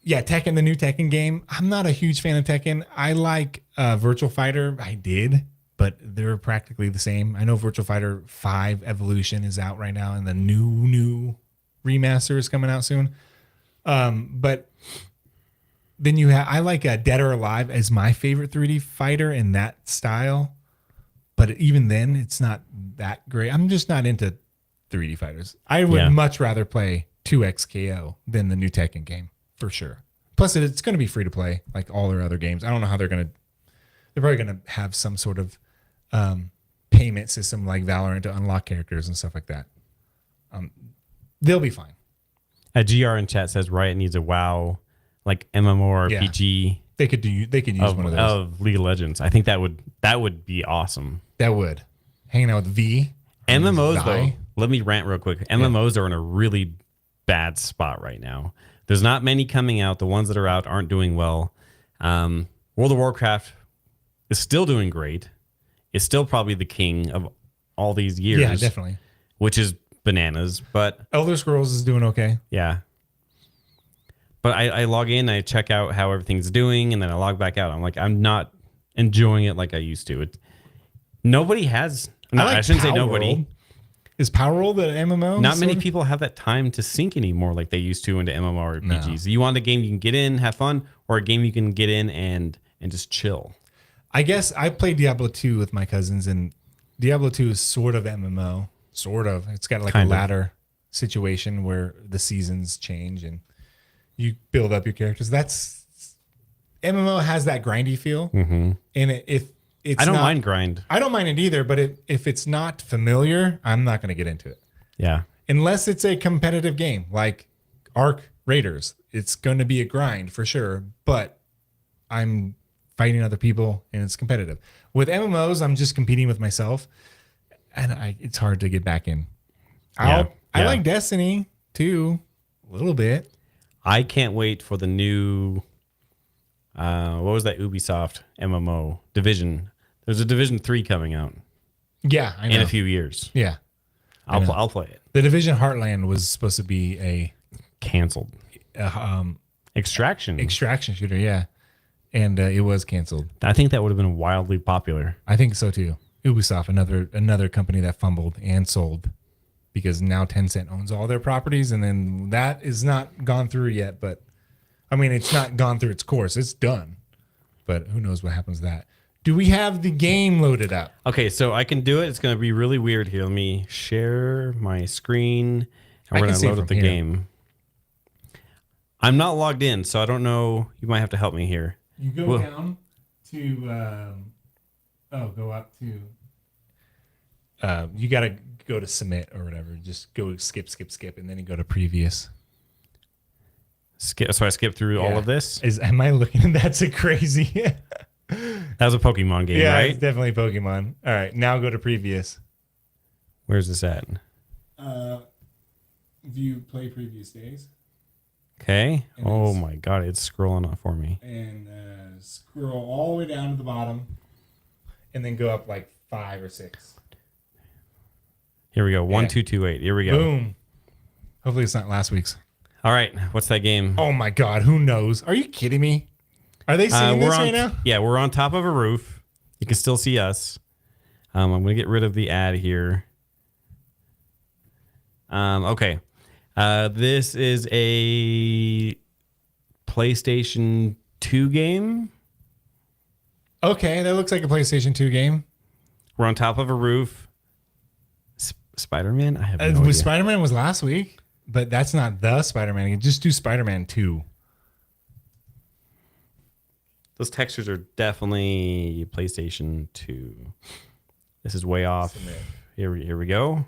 Yeah, Tekken, the new Tekken game. I'm not a huge fan of Tekken. I like Virtual Fighter. I did, but they're practically the same. I know Virtual Fighter 5 Evolution is out right now, and the new remaster is coming out soon. But then I like Dead or Alive as my favorite 3D fighter in that style. But even then, it's not that great. I'm just not into 3D fighters. I would much rather play 2XKO than the new Tekken game, for sure. Plus, it's going to be free to play like all their other games. I don't know how they're probably going to have some sort of payment system like Valorant to unlock characters and stuff like that. They'll be fine. A GR in chat says Riot needs a WoW, like MMORPG They could use one of those. of League of Legends. I think that would be awesome. That would. Hanging out with V. MMOs, though, Vi. let me rant real quick. MMOs are in a really bad spot right now. There's not many coming out. The ones that are out aren't doing well. World of Warcraft is still doing great. It's still probably the king of all these years. Yeah, definitely. Which is bananas. But Elder Scrolls is doing okay. yeah. But I log in, I check out how everything's doing, and then I log back out. I'm like, I'm not enjoying it like I used to. Nobody has. No, I shouldn't say nobody. World. Is Power World the MMO? Not many people have that time to sink anymore like they used to into MMORPGs. No. You want a game you can get in, have fun, or a game you can get in and just chill. I guess I played Diablo 2 with my cousins, and Diablo 2 is sort of MMO. Sort of. It's got like Kind a of. ladder situation where the seasons change and you build up your characters. MMO has that grindy feel. Mm-hmm. And if it's I don't not- mind grind. I don't mind it either, but if it's not familiar, I'm not going to get into it. Yeah. Unless it's a competitive game like Arc Raiders. It's going to be a grind for sure, but I'm fighting other people and it's competitive. With MMOs, I'm just competing with myself, and it's hard to get back in. I like Destiny too, a little bit. I can't wait for the new what was that Ubisoft MMO Division? There's a Division 3 coming out Yeah, I know. in a few years. Yeah, I'll play it. the Division Heartland was supposed to be a Canceled. Extraction. extraction shooter. Yeah, and it was canceled. I think that would have been wildly popular. I think so too. Ubisoft, another company that fumbled and sold, because now Tencent owns all their properties, and then that is not gone through yet. But I mean, it's not gone through its course. It's done, but who knows what happens to that? Do we have the game loaded up? Okay, so I can do it. It's going to be really weird here. Let me share my screen, and we're going to load up the game. I'm not logged in, so I don't know. You might have to help me here. You go down to, go up to, you got to go to submit or whatever. Just go skip, and then you go to previous. Skip. So I skip through all of this. Am I looking? That's a crazy. That was a Pokemon game, right? It's definitely Pokemon. All right, now go to previous. Where's this at? View play previous days. Okay. Oh my God, it's scrolling up for me. And scroll all the way down to the bottom, and then go up like 5 or 6. Here we go. 1228. Here we go. Boom. Hopefully it's not last week's. All right. What's that game? Oh my God, who knows? Are you kidding me? Are they seeing this right now? Yeah, we're on top of a roof. You can still see us. I'm going to get rid of the ad here. Okay. This is a PlayStation 2 game. Okay, that looks like a PlayStation 2 game. We're on top of a roof. Spider-Man? I have no idea. Spider-Man was last week, but that's not the Spider-Man. Just do Spider-Man 2. Those textures are definitely PlayStation 2. This is way off. Here we go.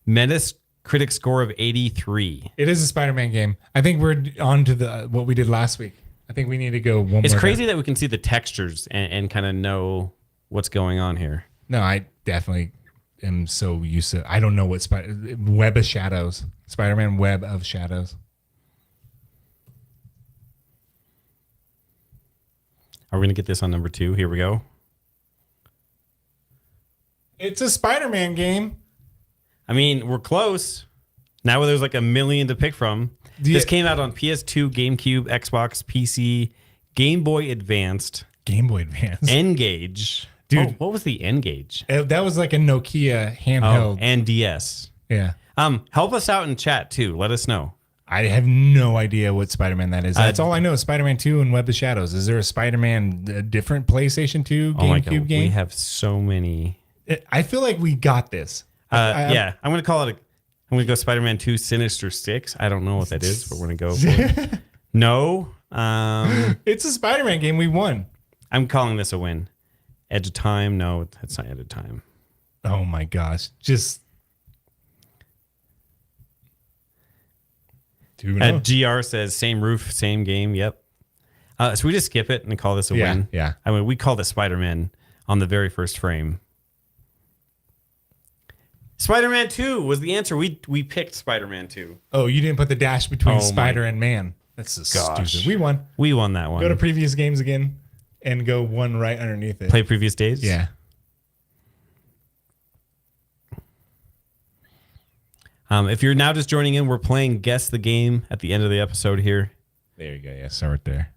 Metacritic score of 83. It is a Spider-Man game. I think we're on to what we did last week. I think we need to go one more. It's crazy that we can see the textures and kind of know what's going on here. No, I definitely am so used to. I don't know what Web of Shadows. Spider-Man Web of Shadows. Are we going to get this on number 2? Here we go. It's a Spider-Man game. I mean, we're close. Now there's like a million to pick from. This came out on PS2, GameCube, Xbox, PC, Game Boy Advanced. Game Boy Advance. N-Gage. Dude. Oh, what was the N-Gage? That was like a Nokia handheld. Oh, and DS. Yeah. Help us out in chat too. Let us know. I have no idea what Spider-Man that is. That's all I know is Spider-Man 2 and Web of Shadows. Is there a Spider-Man, a different PlayStation 2 GameCube game? We have so many. I feel like we got this. Yeah, I'm going to call it I'm going to go Spider-Man 2 Sinister Six. I don't know what that is, but we're going to go for it. No. It's a Spider-Man game. We won. I'm calling this a win. Edge of Time. No, that's not Edge of Time. Oh my gosh. Just. GR says same roof, same game. Yep. So we just skip it and call this a win. Yeah. I mean, we called it Spider-Man on the very first frame. Spider-Man 2 was the answer. We picked Spider-Man 2. Oh, you didn't put the dash between Spider and Man. That's so stupid. We won. We won that one. Go to previous games again and go one right underneath it. Play previous days? Yeah. If you're now just joining in, we're playing Guess the Game at the end of the episode here. There you go. Yeah, start there.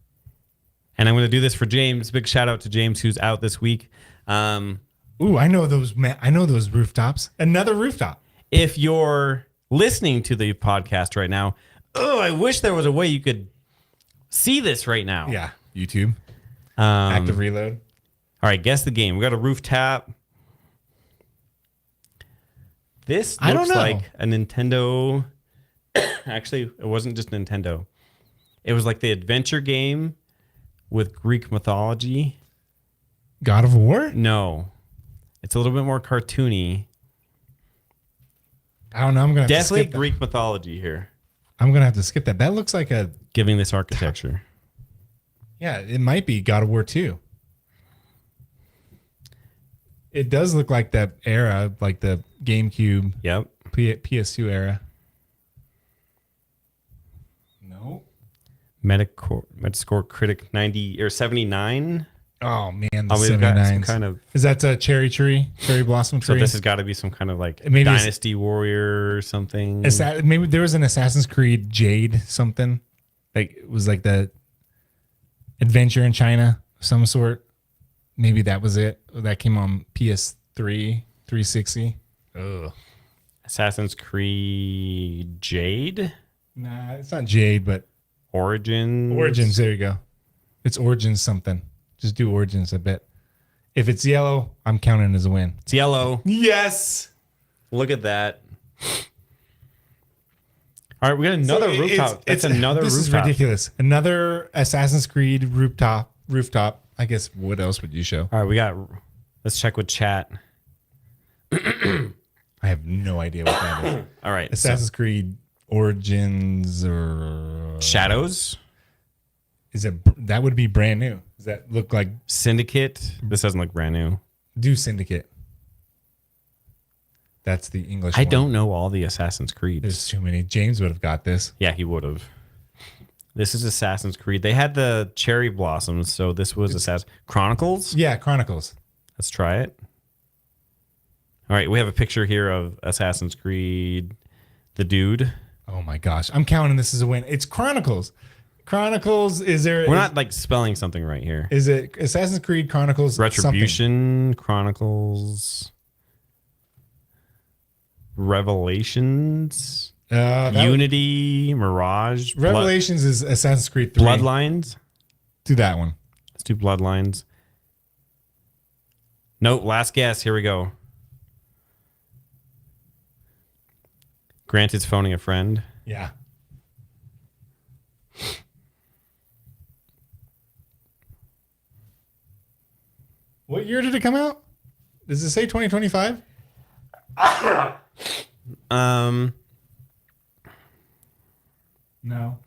And I'm going to do this for James. Big shout out to James, who's out this week. Ooh, I know those. I know those rooftops. Another rooftop. If you're listening to the podcast right now, I wish there was a way you could see this right now. Yeah, YouTube. Active reload. All right, guess the game. We got a roof tap. This looks like a Nintendo. Actually, it wasn't just Nintendo. It was like the adventure game with Greek mythology. God of War? No. It's a little bit more cartoony. I don't know. I'm going to definitely Greek mythology here. I'm going to have to skip that. That looks like a... Giving this architecture. Yeah, it might be God of War 2. It does look like that era, like the GameCube. Yep. PS2 era. No. Metascore Critic 90 or 79. Oh man, the we've got some kind of. Is that a cherry blossom tree? So this has got to be some kind of like maybe Dynasty Warrior or something. Is that maybe there was an Assassin's Creed Jade something? Like it was like the adventure in China of some sort. Maybe that was it. That came on PS3, 360. Ugh. Assassin's Creed Jade Nah, it's not Jade, but Origins. Origins. There you go. It's Origins something. Just do Origins a bit. If it's yellow, I'm counting as a win. It's yellow. Yes. Look at that. All right, we got another rooftop. That's another This rooftop. is ridiculous. Another Assassin's Creed rooftop. I guess what else would you show? All right, let's check with chat. I have no idea what that is. All right. Assassin's Creed Origins or Shadows. is it that would be brand new? Does that look like Syndicate. This doesn't look brand new. do Syndicate? That's the English I one. don't know all the Assassin's Creeds. There's too many. James would have got this. Yeah, he would have. This is Assassin's Creed. They had the cherry blossoms, so this was Assassin's Chronicles. Yeah, Chronicles. Let's try it. All right, we have a picture here of Assassin's Creed, the dude. Oh my gosh. I'm counting this as a win. It's Chronicles. Chronicles, We're not like spelling something right here. Is it Assassin's Creed Chronicles? Retribution, Chronicles, Revelations, Unity, Mirage, Revelations is Assassin's Creed 3. Bloodlines. Do that one. Let's do Bloodlines. Nope, last guess. Here we go. Grant is phoning a friend. Yeah. What year did it come out? Does it say 2025?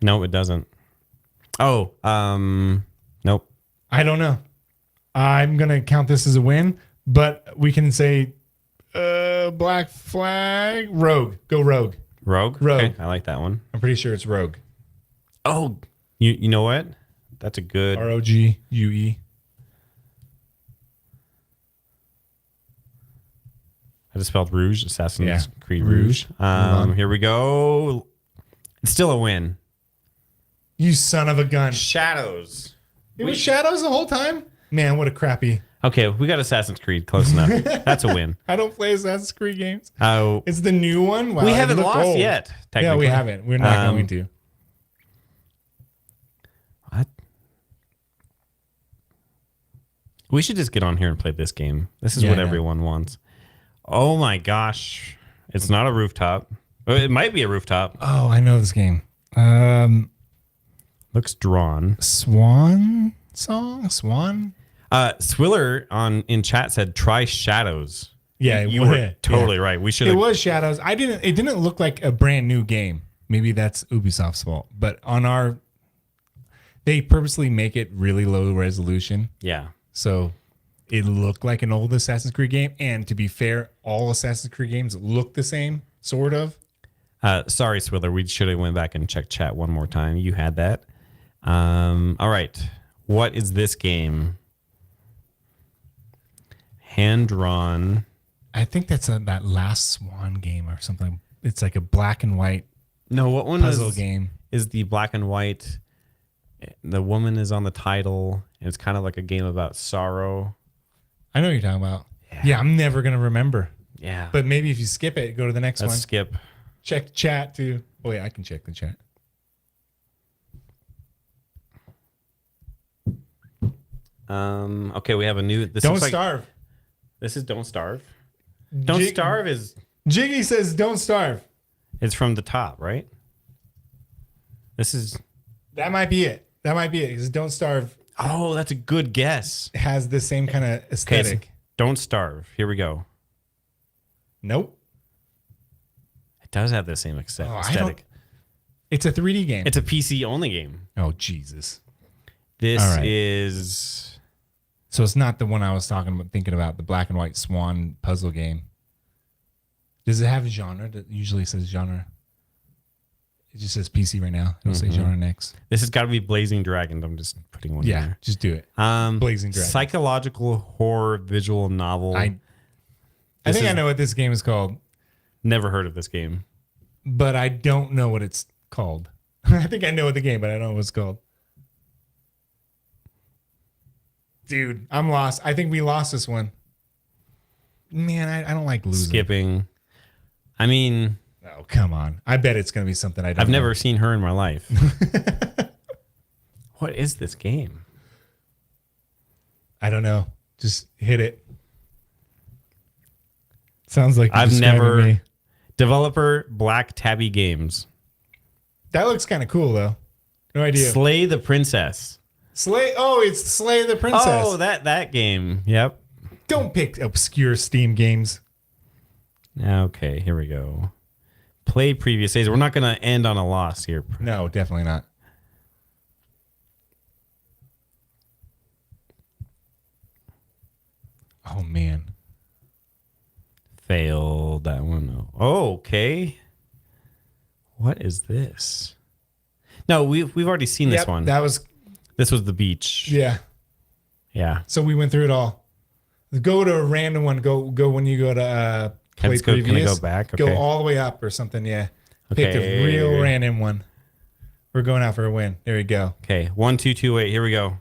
No, it doesn't. Oh, nope. I don't know. I'm gonna count this as a win, but we can say Black Flag, Rogue. Go Rogue. Rogue. Rogue. Okay, I like that one. I'm pretty sure it's Rogue. Oh, you know what? That's a good. ROGUE. I just spelled Rouge. Assassin's Yeah. Creed Rouge. Rouge. Here we go. It's still a win. You son of a gun. Shadows. It was Shadows the whole time? Man, what a crappy. Okay, we got Assassin's Creed. Close enough. That's a win. I don't play Assassin's Creed games. Oh, It's the new one? Wow, we it haven't looked lost old. yet. Yeah, Technically. we haven't. We're not going to. What? We should just get on here and play this game. This is Yeah, what I know. everyone wants. Oh my gosh. It's not a rooftop. It might be a rooftop. Oh, I know this game. Looks drawn. Swan song? Swan? Swiller in chat said try Shadows. Yeah, You were totally right. We should It have. was Shadows. It didn't look like a brand new game. Maybe that's Ubisoft's fault. But they purposely make it really low resolution. Yeah. So it looked like an old Assassin's Creed game. And to be fair, all Assassin's Creed games look the same, sort of. Sorry, Swiller. We should have went back and checked chat one more time. You had that. All right. What is this game? Hand drawn. I think that's that last Swan game or something. It's like a black and white No, what one puzzle game. is the black and white? The woman is on the title, and it's kind of like a game about sorrow. I know what you're talking about. Yeah, I'm never going to remember. Yeah. But maybe if you skip it, go to the next Let's one. skip. Check chat too. Oh, yeah, I can check the chat. Okay, we have a new. This Don't looks like- starve. This is Don't Starve. Don't Starve is Jiggy says don't starve. it's from the top, right? This is. That might be it. That might be it. Because Don't Starve Oh, that's a good guess. has the same kind of Okay, aesthetic. so Don't Starve. Here we go. Nope. It does have the same Oh, aesthetic. It's a 3D game. It's a PC only game. Oh, Jesus. This All right. is. So it's not the one I was thinking about, the black and white Swan puzzle game. Does it have a genre? That usually says genre. It just says PC right now. It'll say genre next. This has got to be Blazing Dragon. I'm just putting one in Yeah, there. just do it. Blazing Dragon. Psychological horror visual novel. I This think I is- know what this game is called, Never heard of this game. but I don't know what it's called. I think I know what the game, but I don't know what it's called. Dude, I'm lost. I think we lost this one. Man, I don't like losing. Skipping. I mean, Oh, come on. I bet it's going to be something I don't I've know. never seen her in my life. What is this game? I don't know. Just hit it. Sounds like you're I've describing never. me. Developer Black Tabby Games. That looks kind of cool, though. No idea. Slay the Princess. Slay. Oh, it's Slay the Princess. Oh, that game. Yep. Don't pick obscure Steam games. Okay, here we go. Play previous days. We're not going to end on a loss here. No, definitely not. Oh, man. Failed that one. Oh, okay. What is this? No, we've already seen this Yep, one. That was, This was the beach. yeah. Yeah. So we went through it all. Go to a random one. Go when you go to play Can I previous. go back? Go Okay. all the way up or something. Yeah. Pick a Okay. real random one. We're going out for a win. There we go. Okay. 1, 2, 2, 8. Here we go.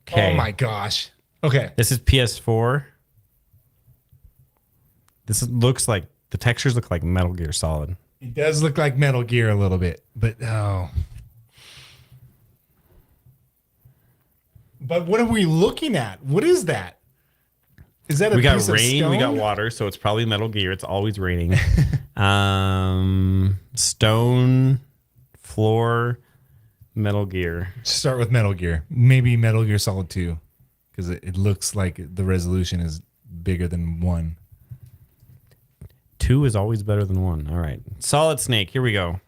Okay. Oh my gosh. Okay. This is PS4. Looks like the textures look like Metal Gear Solid. It does look like Metal Gear a little bit, but oh. But what are we looking at? What is that? Is that a We got piece rain, of we got stone? water, so it's probably Metal Gear. It's always raining. Stone, floor, Metal Gear. Start with Metal Gear. Maybe Metal Gear Solid 2. Because it looks like the resolution is bigger than 1. 2 is always better than 1. All right. Solid Snake. Here we go.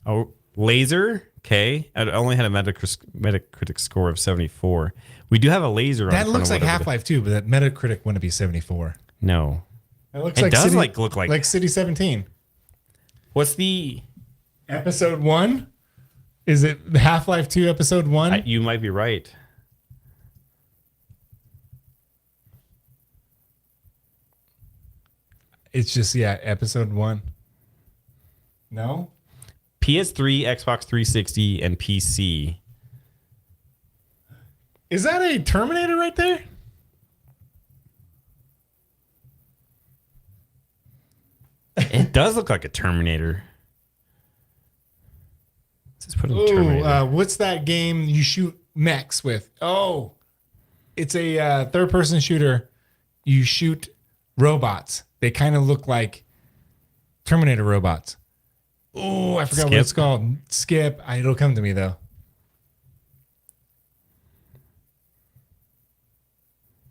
Oh, Laser. Okay. I only had a Metacritic score of 74. We do have a laser on That front looks of like whatever Half-Life 2, but that Metacritic wouldn't be 74. No. It looks It does look like City 17. What's the Episode 1? Is it Half-Life 2 Episode 1? you might be right. It's just, Episode 1. No? PS3, Xbox 360, and PC. Is that a Terminator right there? It does look like a Terminator. Let's just put in Oh, Terminator. what's that game you shoot mechs with? Oh, it's a third-person shooter. You shoot robots. They kind of look like Terminator robots. Oh, I forgot what Skip? it's called. Skip. It'll come to me, though.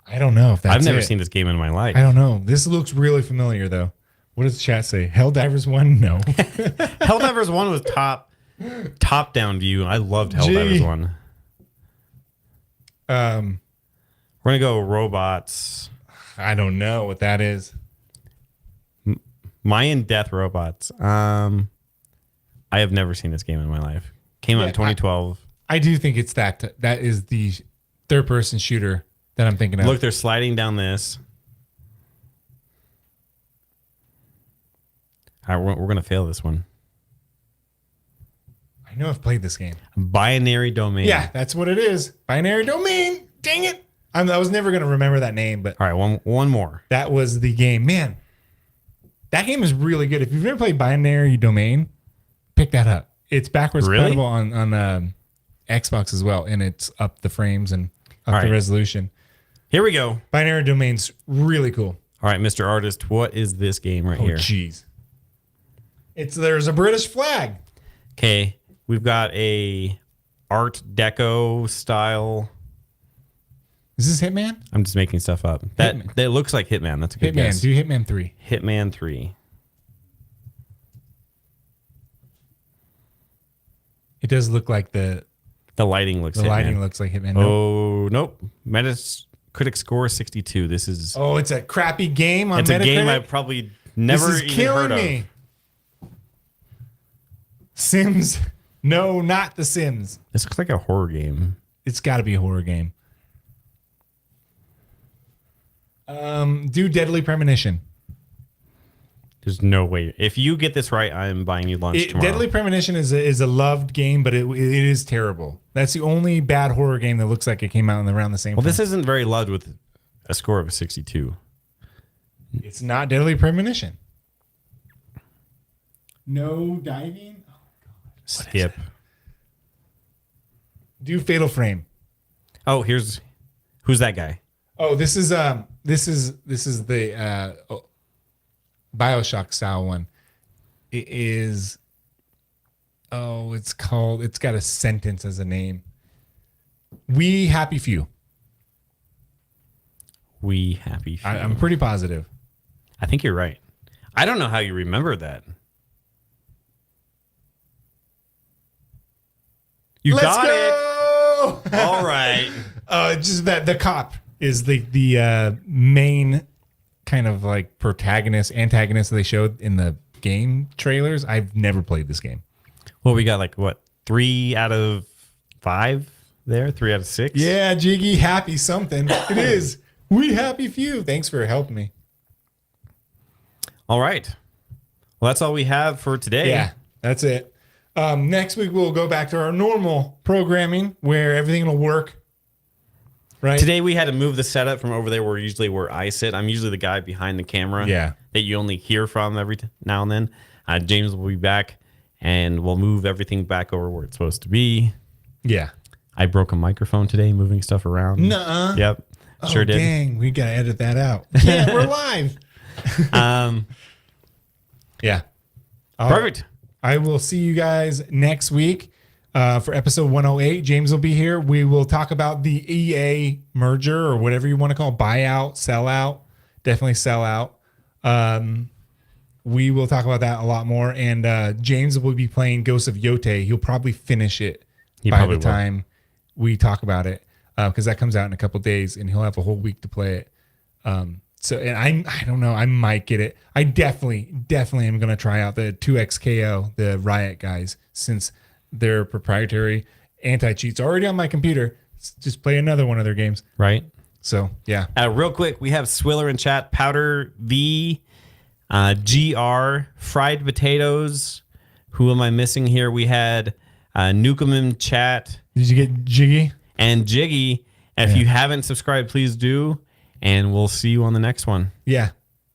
I don't know if that's I've never it. seen this game in my life. I don't know. This looks really familiar, though. What does the chat say? Helldivers 1? No. Helldivers 1 was top down view. I loved Helldivers Gee. 1. We're gonna go robots. I don't know what that is. Mayan Death Robots. I have never seen this game in my life. Came out in 2012. I do think it's that. That is the third-person shooter that I'm thinking of. Look, they're sliding down this. All right, we're gonna fail this one. I know I've played this game. Binary Domain. Yeah, that's what it is. Binary Domain. Dang it. I was never going to remember that name, but All right, one more. that was the game. Man, that game is really good. If you've never played Binary Domain, pick that up. It's backwards Really? compatible on Xbox as well, and it's up the frames and up All the right. resolution. Here we go. Binary Domain's really cool. All right, Mr. Artist, what is this game right Oh, here? jeez. There's a British flag. Okay, we've got a Art Deco style. Is this Hitman? I'm just making stuff up. That looks like Hitman. That's a good Hitman. guess. Do Hitman 3. Hitman 3. It does look like the lighting looks Hitman. lighting looks like Hitman. Nope. Oh, nope. Metacritic score 62. This is Oh, it's a crappy game on it's Metacritic. a game I probably never This is even killing heard of. me. Sims. No, not The Sims. This looks like a horror game. It's got to be a horror game. Do Deadly Premonition. There's no way. If you get this right, I'm buying you lunch tomorrow. Deadly Premonition is a loved game, but it is terrible. That's the only bad horror game that looks like it came out around the same Well, time. this isn't very loved with a score of a 62. It's not Deadly Premonition. No diving? Oh, God. Skip. Do Fatal Frame. Oh, who's that guy? Oh, this is the BioShock style one. It is it's got a sentence as a name. We Happy Few. We Happy Few. I'm pretty positive. I think you're right. I don't know how you remember that. You Let's got go! it. All right. Just that the cop is the main kind of like antagonist they showed in the game trailers. I've never played this game. Well, we got 3 out of 5 there? 3 out of 6? Yeah, Jiggy, happy something. It is. We Happy Few. Thanks for helping me. All right. Well, that's all we have for today. Yeah, that's it. Next week, we'll go back to our normal programming where everything will work. Right. Today, we had to move the setup from over there where I sit. I'm usually the guy behind the camera that you only hear from every now and then. James will be back, and we'll move everything back over where it's supposed to be. Yeah. I broke a microphone today, moving stuff around. Nuh-uh. Yep. Sure did. Dang, we got to edit that out. Yeah, we're live. Yeah. Perfect. I will see you guys next week for episode 108. James will be here. We will talk about the EA merger or whatever you want to call it, buyout, sellout. Definitely sell out. We will talk about that a lot more. And James will be playing Ghosts of Yote. He'll probably finish it by the time we talk about it because that comes out in a couple days and he'll have a whole week to play it. I don't know. I might get it. I definitely am going to try out the 2XKO, the Riot guys, since their proprietary anti-cheats already on my computer. Just play another one of their games. Right. So, yeah. Real quick, we have Swiller in chat. Powder V, GR, fried potatoes. Who am I missing here? We had Nukem in chat. Did you get Jiggy? And Jiggy. If you haven't subscribed, please do. And we'll see you on the next one. Yeah.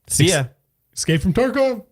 See ya. Escape from Tarkov.